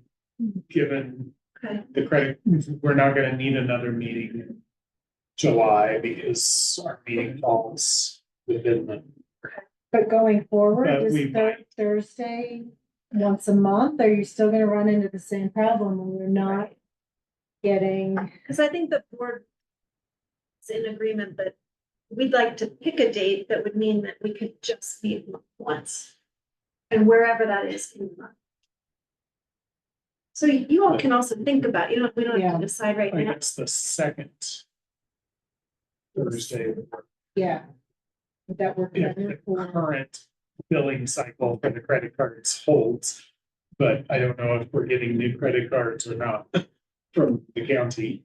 Given Okay, the credit, we're not gonna need another meeting in July because our meeting falls within the. But going forward, But is we might. Thursday once a month, are you still gonna run into the same problem when we're not getting? because I think the board is in agreement that we'd like to pick a date that would mean that we could just meet once. And wherever that is in the month. So you all can also think about, we don't have Yeah. to decide right I think now. it's the second Thursday. Yeah. Would that work If better the for? current billing cycle for the credit cards holds. But I don't know if we're getting new credit cards or not from the county.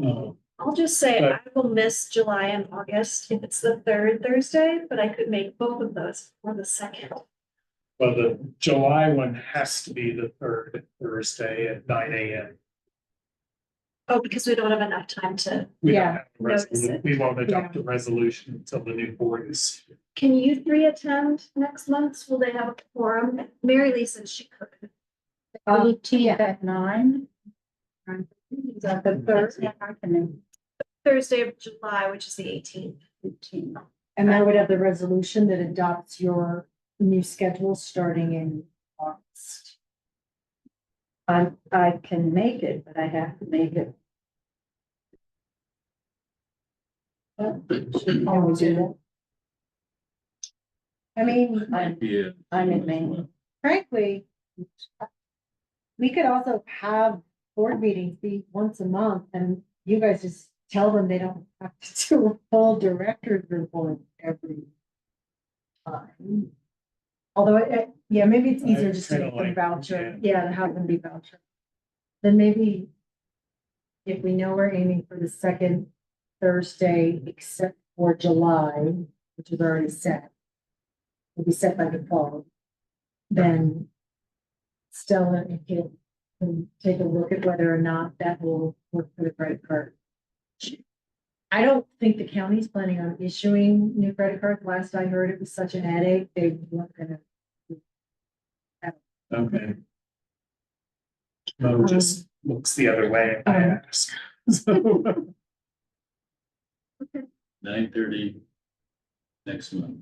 I'll just say But- I will miss July and August if it's the third Thursday, but I could make both of those for the second. Well, the July one has to be the third Thursday at 9 a.m. Oh, because we don't have enough time to, We don't Yeah. have a Notice resolution. it. We won't adopt the resolution until the new board is. can you 3 attend next month? Will they have a quorum? Mary Lee said she could. Eighteenth at 9. Is that the third? Yeah, I can Thursday of July, which is the 18th. 18. And that would have the resolution that adopts your new schedule starting in August. I can make it, but I have to make it. Can we do that? I mean, Might be a. I'm in Maine. frankly, we could also have board meetings be once a month, and you guys just tell them they don't have to do a full director's report every time. Although, yeah, maybe it's easier I just to kinda make them like- voucher, yeah, to have them be voucher. Then maybe if we know we're aiming for the second Thursday, except for July, which is already set, will be set by default, then Stella and Kip can take a look at whether or not that will work for the credit card. I don't think the county's planning on issuing new credit cards. Last I heard, it was such an headache, they weren't gonna. Okay. Mo just looks the other way if I ask. So, 9:30 next month.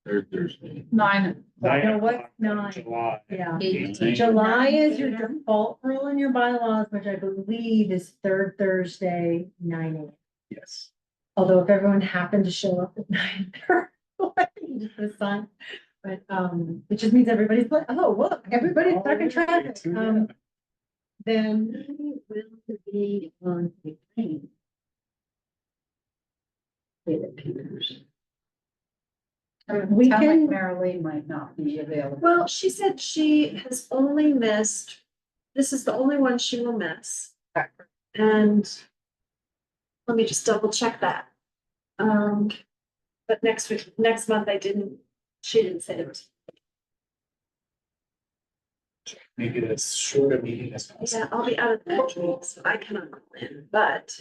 third Thursday. 9. No, what's 9 9? July. Yeah. 18. July is your default rule in your bylaws, which I believe is third Thursday, 9 AM. Yes. Although if everyone happened to show up at 9, you just put a sign. But, it just means everybody's like, oh, look, everybody's stuck in traffic. Then Will be on the plane. It appears. We Sound can- like Marilee might not be available. Well, she said she has only missed, this is the only one she will miss. And let me just double check that. But next month she didn't say it was. Make it as short a meeting as possible. Yeah, I'll be out of the country, so I cannot call in, but.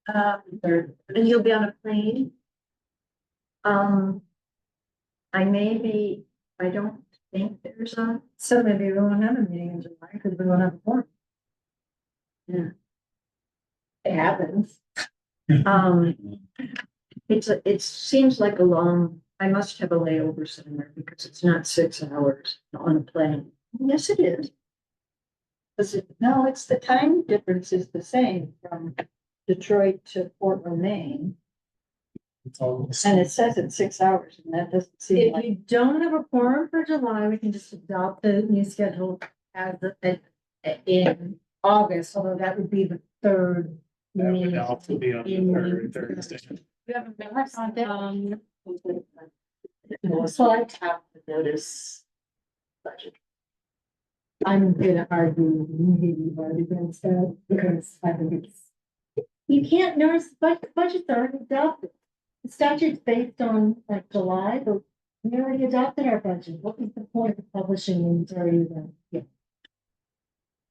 And you'll be on a plane. I don't think there's a, So maybe we won't have a meeting in July because we won't have a forum. it happens. It seems like I must have a layover somewhere because it's not 6 hours on a plane. Yes, it is. No, it's the time difference is the same from Detroit to Portland, Maine. It's all. And it says it's 6 hours and that doesn't seem If like. you don't have a quorum for July, we can just adopt the new schedule as in August, although that would be the third. That would meeting also be on the in- third Thursday. You have a minute on that? So I have to notice. Budget. I'm gonna argue maybe vote against that because I think it's. You can't notice budgets are already adopted. The statute's based on like July, but we already adopted our budget. What is the point of publishing when it's already done? Yeah.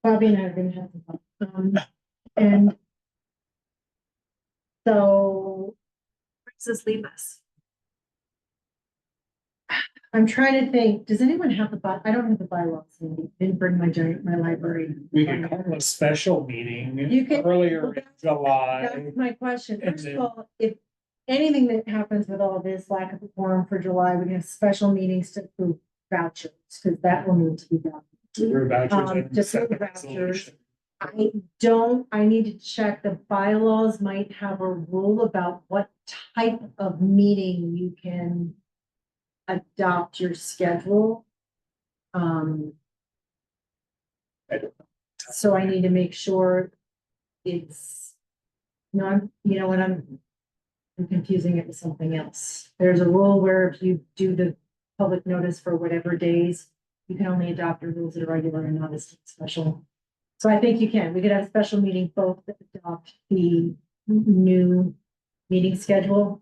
Bobby and I are gonna have to, and. So Where does this leave us? I'm trying to think, does anyone have I don't have the bylaws, I didn't bring my library. We could call a special meeting You can- earlier in July. That's my question. And First of then- all, if anything that happens with all this lack of a quorum for July, we can have special meetings to approve vouchers, because that will need to be done. Through vouchers and Just set the vouchers. resolution. I need to check, the bylaws might have a rule about what type of meeting you can adopt your schedule. I don't know. So I need to make sure it's not, you know what, I'm confusing it with something else. There's a rule where if you do the public notice for whatever days, you can only adopt your rules that are regular and not as special. So I think you can, we could have a special meeting, both that adopt the new meeting schedule.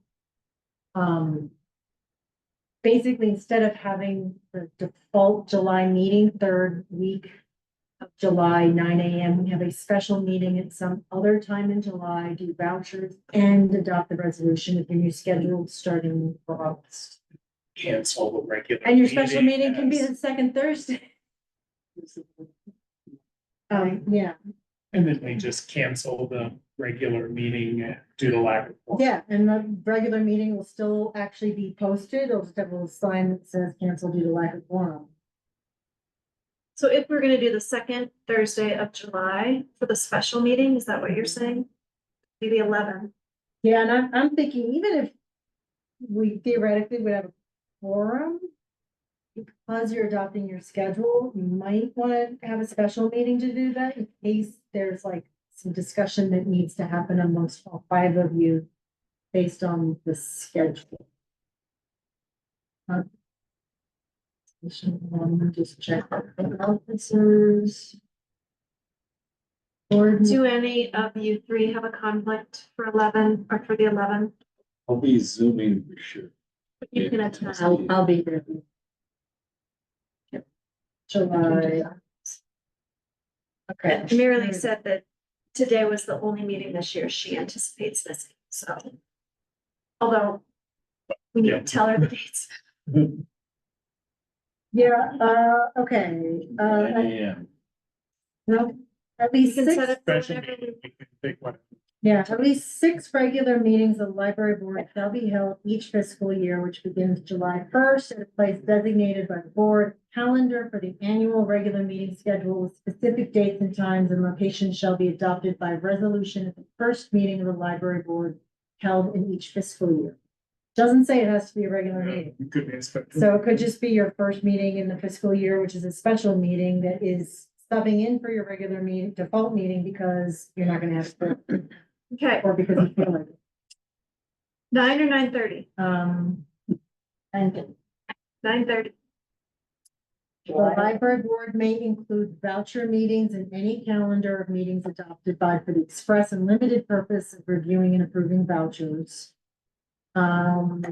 Basically, instead of having the default July meeting, third week of July, 9 AM, we have a special meeting at some other time in July, do vouchers and adopt the resolution of your new schedule starting for August. Cancel the regular. And your special meeting can be as- the second Thursday. Yeah, And then we just cancel the regular meeting due to lack of. quorum. yeah, and the regular meeting will still actually be posted, it'll just have a little sign that says cancel due to lack of quorum. So if we're gonna do the second Thursday of July for the special meeting, is that what you're saying? Maybe 11. Yeah, and I'm thinking, even if we theoretically would have a quorum, because you're adopting your schedule, you might want to have a special meeting to do that in case there's like some discussion that needs to happen amongst all 5 of you based on the schedule. Just check officers. Board Do any of you 3 have a conflict for 11 or for the 11th? I'll be zooming for sure. You can attend. I'll be there. July. Okay. Mary Lee said that today was the only meeting this year she anticipates missing, so. Although we need to tell her the dates. Yeah, okay, 9 AM. no, at We least can 6. set it for Special whenever we. meeting, we can pick one. Yeah, at least 6 regular meetings of the library board shall be held each fiscal year, which begins July 1st at a place designated by the board. Calendar for the annual regular meeting schedule with specific dates and times and locations shall be adopted by resolution at the first meeting of the library board held in each fiscal year. Doesn't say it has to be a regular meeting. It could be expected. So it could just be your first meeting in the fiscal year, which is a special meeting that is subbing in for your regular meeting, default meeting, because you're not gonna have to, Okay, or because you feel like it. 9 or 9:30? And 9:30. The library board may include voucher meetings in any calendar of meetings adopted by for the express and limited purpose of reviewing and approving vouchers. The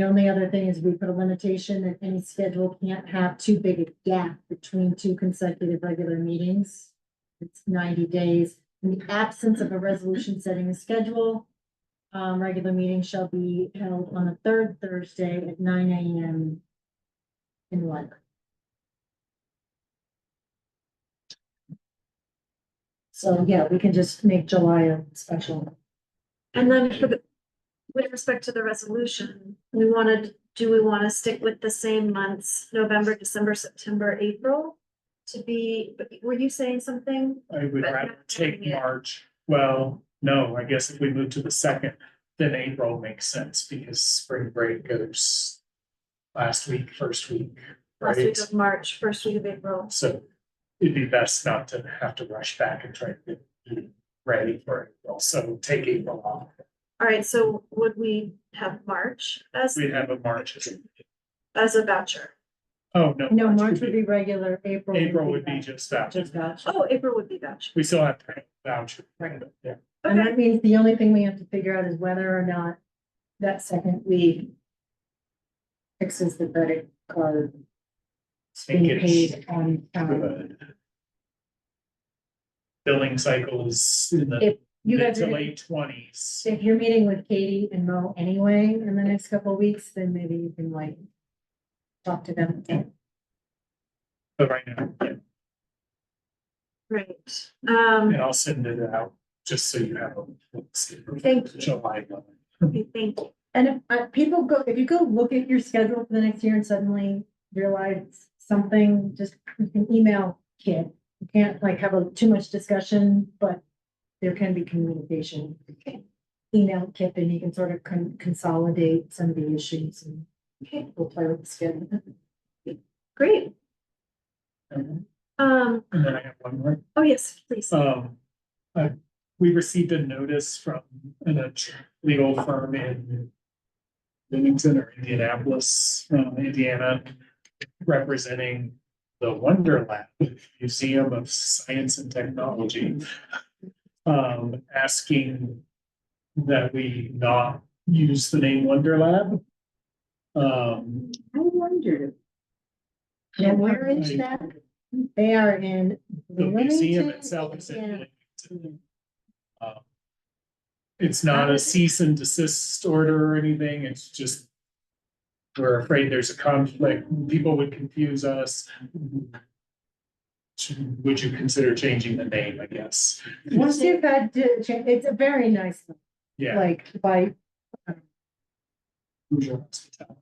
only other thing is we put a limitation that any schedule can't have too big a gap between 2 consecutive regular meetings. It's 90 days. In the absence of a resolution setting a schedule, regular meetings shall be held on the 3rd Thursday at 9 a.m. in the library. So, yeah, we can just make July a special. And then with respect to the resolution, do we want to stick with the same months, November, December, September, April? Were you saying something? I would But rather not take doing it. March. Well, no, I guess if we move to the 2nd, then April makes sense because spring break goes last week, first week, Last week right? of March, first week of April. So it'd be best not to have to rush back and try to get ready for April. So take April off. All right, so would we have March We'd have a March. as a voucher? Oh, no. No, March would be regular, April. April would be just voucher. Just voucher. Oh, April would be voucher. We still have to voucher. Right. Yeah. And Okay, that means the only thing we have to figure out is whether or not that second week fixes the credit card being Think it's paid on time. good. Billing cycle is in the If you mid guys to are, late 20s. if you're meeting with Katie and Mo anyway in the next couple of weeks, then maybe you can like talk to them. But right now, yeah. great. And I'll send it out just so you have a. Thank you. July 11th. Okay, thank you. And if you go look at your schedule for the next year and suddenly realize something, just you can email Kit. You can't like have too much discussion, but there can be communication. Email Kip and you can sort of consolidate some of the issues and we'll play with the schedule. Great. And Um, then I have one more. oh, yes, please. We received a notice from a legal firm in Bloomington or Indianapolis, Indiana, representing the Wonder Lab Museum of Science and Technology, asking that we not use the name Wonder Lab. I wondered. And where is that? They are in. The museum Bloomington, itself is in Indiana. Bloomington. It's not a cease and desist order or anything, it's just. We're afraid there's a conflict, people would confuse us. Would you consider changing the name, I guess? Once you've had, it's a very nice, Yeah. like by, Hoosier Hospitality.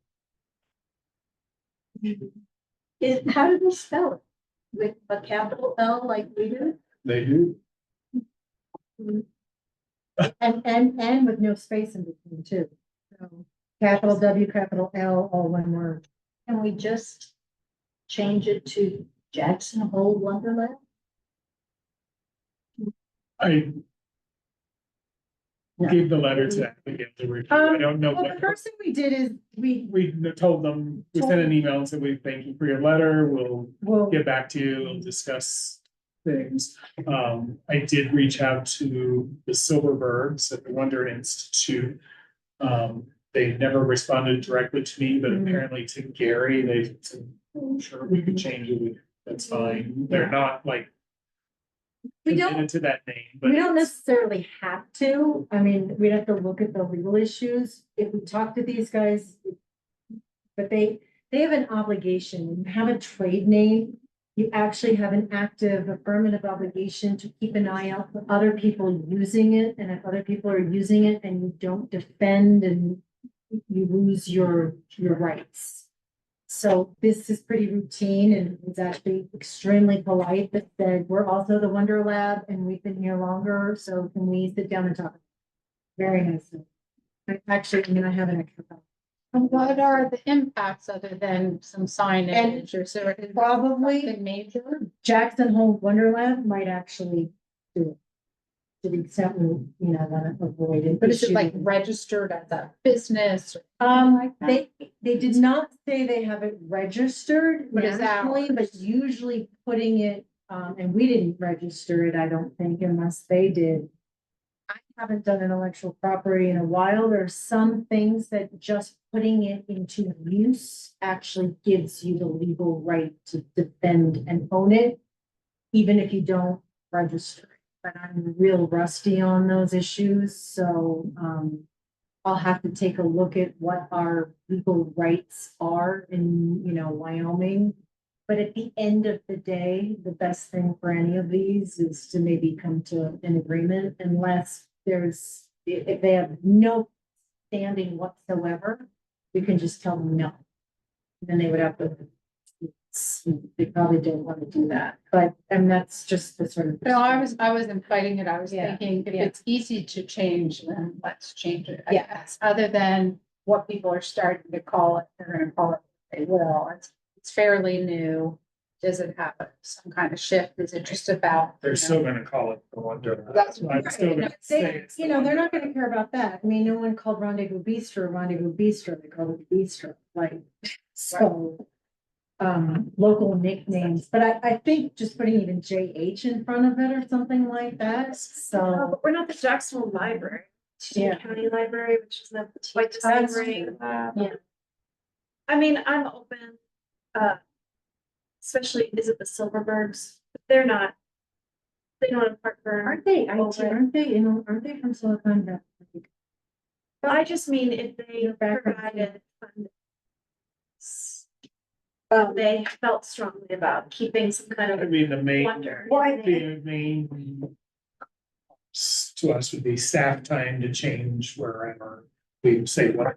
How do they spell it? With a capital L like we do? They do. and with no space in between too. So capital W, capital L, all one word. Can we just change it to Jackson Hole Wonderland? I gave the letter to applicant to review, I don't know Well, what. the first thing we did is We told them, we sent an email and said, we thank you for your letter, we'll get back to you, we'll discuss things. I did reach out to the Silverbergs at the Wonder Institute. They never responded directly to me, but apparently to Gary, they said, "Oh, sure, we could change it, that's fine." They're not like We don't- committed to that name, but We don't necessarily have to. I mean, we'd have to look at the legal issues if we talk to these guys. But they have an obligation, you have a trade name. you actually have an active affirmative obligation to keep an eye out for other people using it, and if other people are using it and you don't defend and you lose your rights. So this is pretty routine and it's actually extremely polite that said, we're also the Wonder Lab and we've been here longer, so can we sit down and talk? Very nice. Actually, I mean, I have an extra copy. And what are the impacts other than some signage or so? Probably- something major? Jackson Hole Wonderland might actually do it. To the extent we, want to avoid it. But is it like registered as a business? or like that? They did not say they have it registered But is that- nationally, but usually putting it, and we didn't register it, I don't think, unless they did. I haven't done intellectual property in a while. There are some things that just putting it into use actually gives you the legal right to defend and own it, even if you don't register it. But I'm real rusty on those issues, so, I'll have to take a look at what our legal rights are in, Wyoming. But at the end of the day, the best thing for any of these is to maybe come to an agreement unless if they have no standing whatsoever, we can just tell them no. Then they would have to, they probably don't want to do that, but, and that's just the sort of. No, I wasn't fighting it. I was Yeah, thinking if yeah. it's easy to change, then let's change it. I Yeah. guess. Other than what people are starting to call it, they're gonna call it, what they will. It's fairly new. Does it have some kind of shift? Is it just about? They're still gonna call it the Wonder Lab. That's I'm still gonna say They, it's the they're Wonder not Lab. gonna care about that. I mean, no one called Rendezvous Bistro, they called it Bistro, like, so. Local nicknames, but I think just putting even JH in front of it or something like that, No, so. but we're not the Jacksonville Library, Yeah. County Library, which is not quite the That's same ring. true. Yeah. I mean, I'm open, especially, is it the Silverbergs? They're not. They don't have heartburn. Aren't they, aren't they from Silicon Valley? I just mean if they Your background. provided funding. They felt strongly about keeping some kind I of mean, the main, wonder. the main to us would be staff time to change wherever we say what.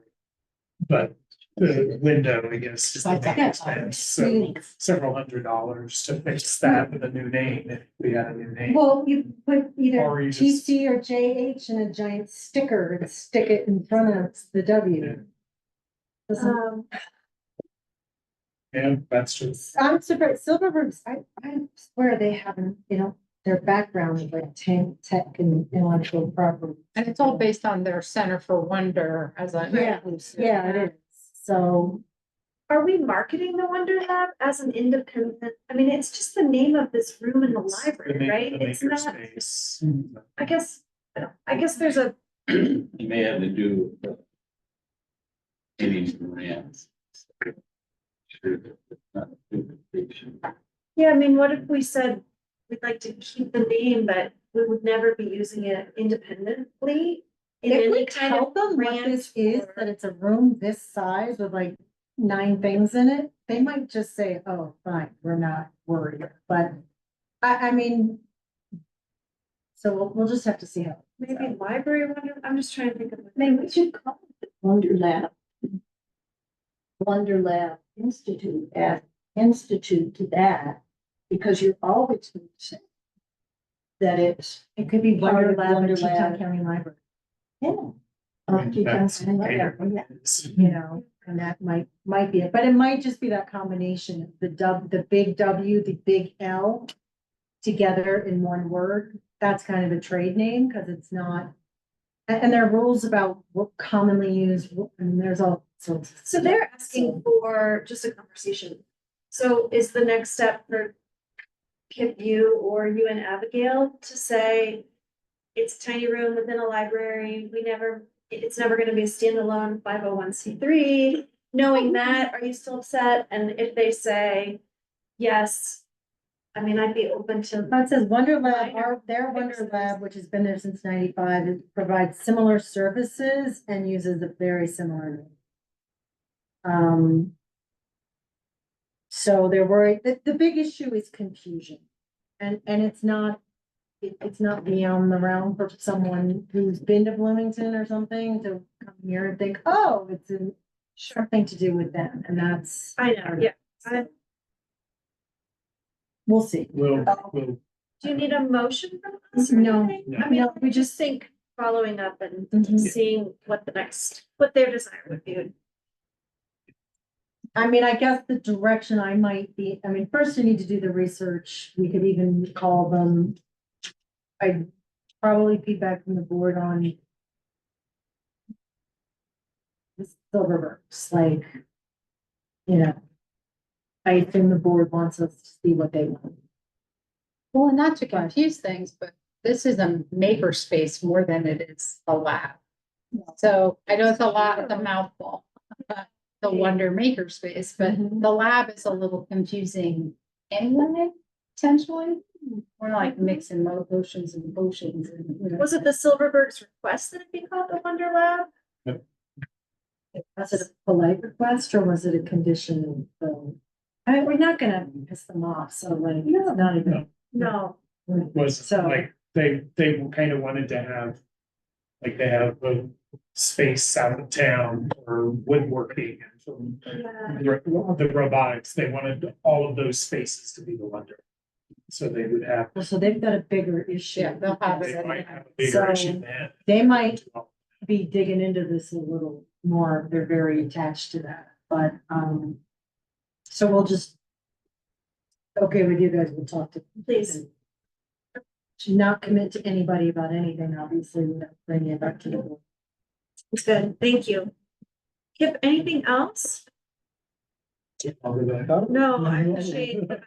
But the window, I guess, is the main expense, so several $100s to fix that with a new name, if we had a new name. Well, you put either Or you just- TC or JH in a giant sticker and stick it in front of the W. Doesn't- Yeah, that's true. I'm surprised, Silverbergs, I swear they haven't, their background is like tech and intellectual property. And it's all based on their Center for Wonder as a. Yeah, it is, so. Are we marketing the Wonder Lab as an independent? I mean, it's just the name of this room in the The library, name right? of the It's not, makerspace. I guess, there's a, It may have to do with any grants. Sure, that it's not a duplication. yeah, I mean, what if we said we'd like to keep the name, but we would never be using it independently? in If any we kind tell of them what grant this is, or- that it's a room this size with like 9 things in it, they might just say, oh, fine, we're not worried, but I mean. So we'll just have to see how. Maybe library wonder, I'm just trying to think of. Maybe we should call it Wonder Lab. Wonder Lab Institute, add institute to that, because you're always going to say that it's, It could be Part Wonder of Lab Wonder and Teton Lab. County Library, yeah. That's Yeah. fair. and that might be it, but it might just be that combination of the big W, the big L. Together in one word, that's kind of a trade name, because it's not. And there are rules about what commonly used, and there's all sorts. of So stuff. they're asking for just a conversation. So is the next step for Kip, you or you and Abigail to say it's a tiny room within a library, it's never gonna be a standalone 501c3. Knowing that, are you still upset? And if they say yes, I mean, I'd be open to. It says Wonder Lab, Minor their Wonder fixes. Lab, which has been there since 95, it provides similar services and uses a very similar name. So they're worried, the big issue is confusion. And it's not, it's not beyond the realm for someone who's been to Bloomington or something to come here and think, oh, it's something to do with them, and that's. I know, yeah. We'll see. We'll, Do you need a motion from us? or No. anything? No. I mean, No, we just think following up and Mhm. seeing what what their desire would be. I mean, I guess the direction I might be, I mean, first you need to do the research. We could even call them. I'd probably feedback from the board on the Silverbergs, like, you know, I assume the board wants us to see what they want. Well, and not to confuse things, but this is a maker space more than it is a lab. So I know it's a lot of the mouthful, the Wonder Maker Space, but the lab is a little confusing anyway, potentially. We're like mixing oceans and oceans and. you know. Was it the Silverberg's request that it be called the Wonder Lab? Was it a polite request or was it a condition? I mean, we're not gonna piss them off, so like, it's not even. No. was So- like, they kind of wanted to have, like, they have a space out of town for woodworking and from Yeah. the robotics, they wanted all of those spaces to be the Wonder. So they would have, So they've got a bigger issue. Yeah, they'll have they it. might have a bigger So- issue than. They might be digging into this a little more. They're very attached to that, but, so we'll just. Okay, with you guys, we'll talk to. Please. To not commit to anybody about anything, obviously, without bringing it back to the board. It's good. Thank you. Kip, anything else? No, I appreciate that.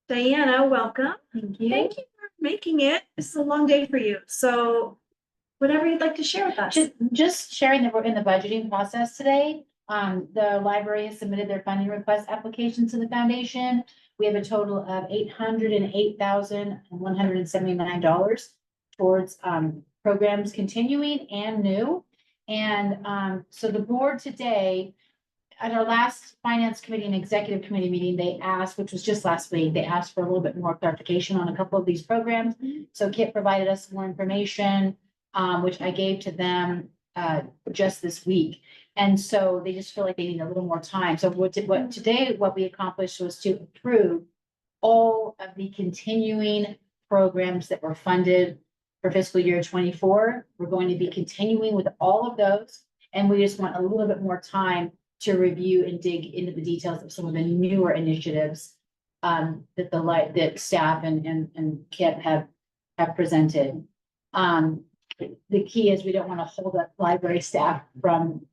Diana, welcome. Thank you. Thank you for making it. It's a long day for you. So whatever you'd like to share with us. Just sharing that we're in the budgeting process today. The library has submitted their funding request application to the foundation. We have a total of $808,179 towards, programs continuing and new. And, so the board today, at our last finance committee and executive committee meeting, they asked, which was just last week, they asked for a little bit more clarification on a couple of these programs. So Kit provided us more information, which I gave to them just this week. And so they just feel like they need a little more time. So what we accomplished was to approve all of the continuing programs that were funded for fiscal year 24. We're going to be continuing with all of those. And we just want a little bit more time to review and dig into the details of some of the newer initiatives that staff and Kip have presented. The key is we don't want to hold up library staff from,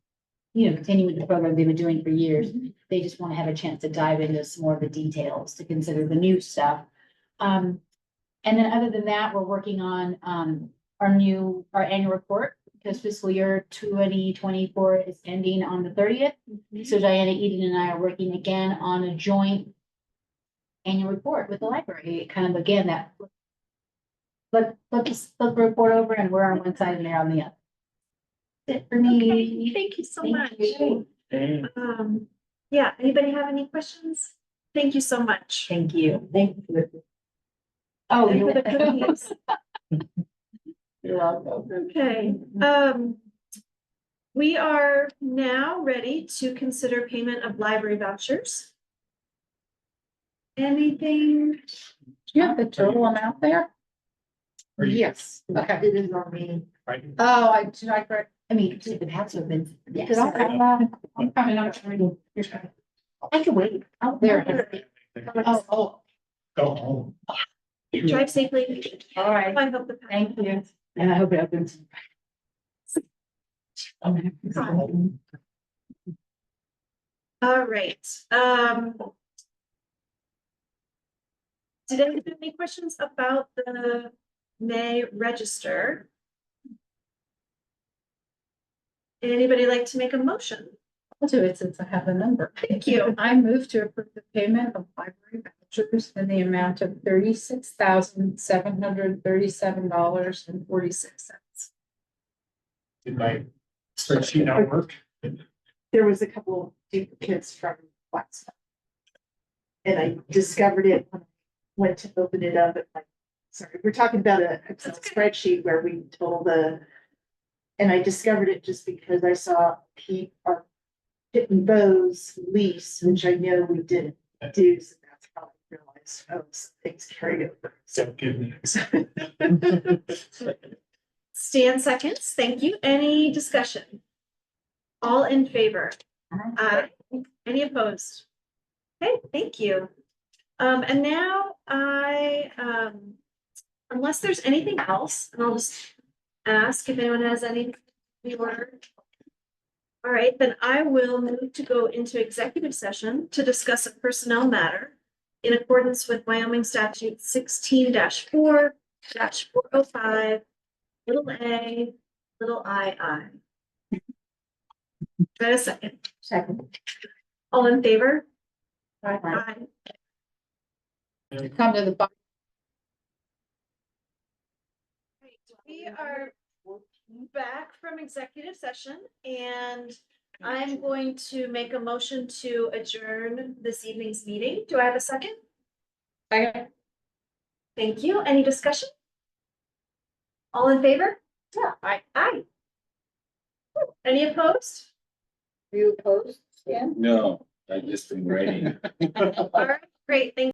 continuing the program they've been doing for years. They just want to have a chance to dive into some more of the details to consider the new stuff. And then other than that, we're working on our annual report, because fiscal year 2024 is ending on the 30th. So Diana, Eden and I are working again on a joint annual report with the library, kind of again that flip the report over and we're on one side and they're on the other. That's it for me. Okay, thank you so much. you. Yeah, anybody have any questions? Thank you so much. Thank you. Thank you. Oh, And you're for the cookies. You're welcome. Okay, we are now ready to consider payment of library vouchers. Anything? Do you have the total amount there? Are you- Yes, okay. It is on me. Right. Oh, did I correct? I mean, it has to have been. Yes. Did I? I'm coming up. Here's my- I can wait. Oh, There. Oh, Go home. Drive safely. all right. I hope the. Thank you. And I hope it opens. All right, did anybody have any questions about the May register? Anybody like to make a motion? I'll do it since I have the number. Thank you. I move to approve the payment of library vouchers in the amount of $36,737.46. Did my spreadsheet not work? There was a couple duplicates from last. and I discovered it when I went to open it up. Sorry, we're talking about a Excel spreadsheet where we total and I discovered it just because I saw our Pit and Bow's lease, which I know we didn't do, so that's how I realized, oh, some things carried over. So good news. Stan seconds, thank you. Any discussion? All in favor? Aye. Any opposed? Okay, thank you. And now unless there's anything else, and I'll just ask if anyone has any order. All right, then I will move to go into executive session to discuss a personnel matter in accordance with Wyoming statute 16-4-405, little a, little I. Do I have a second? Second. All in favor? Aye. Aye. Come to the bottom. We are back from executive session and I'm going to make a motion to adjourn this evening's meeting. Do I have a second? Second. Thank you. Any discussion? All in favor? Yeah. Aye. Aye. Any opposed? Are you opposed, Stan? No, I just been writing. All right, great. Thank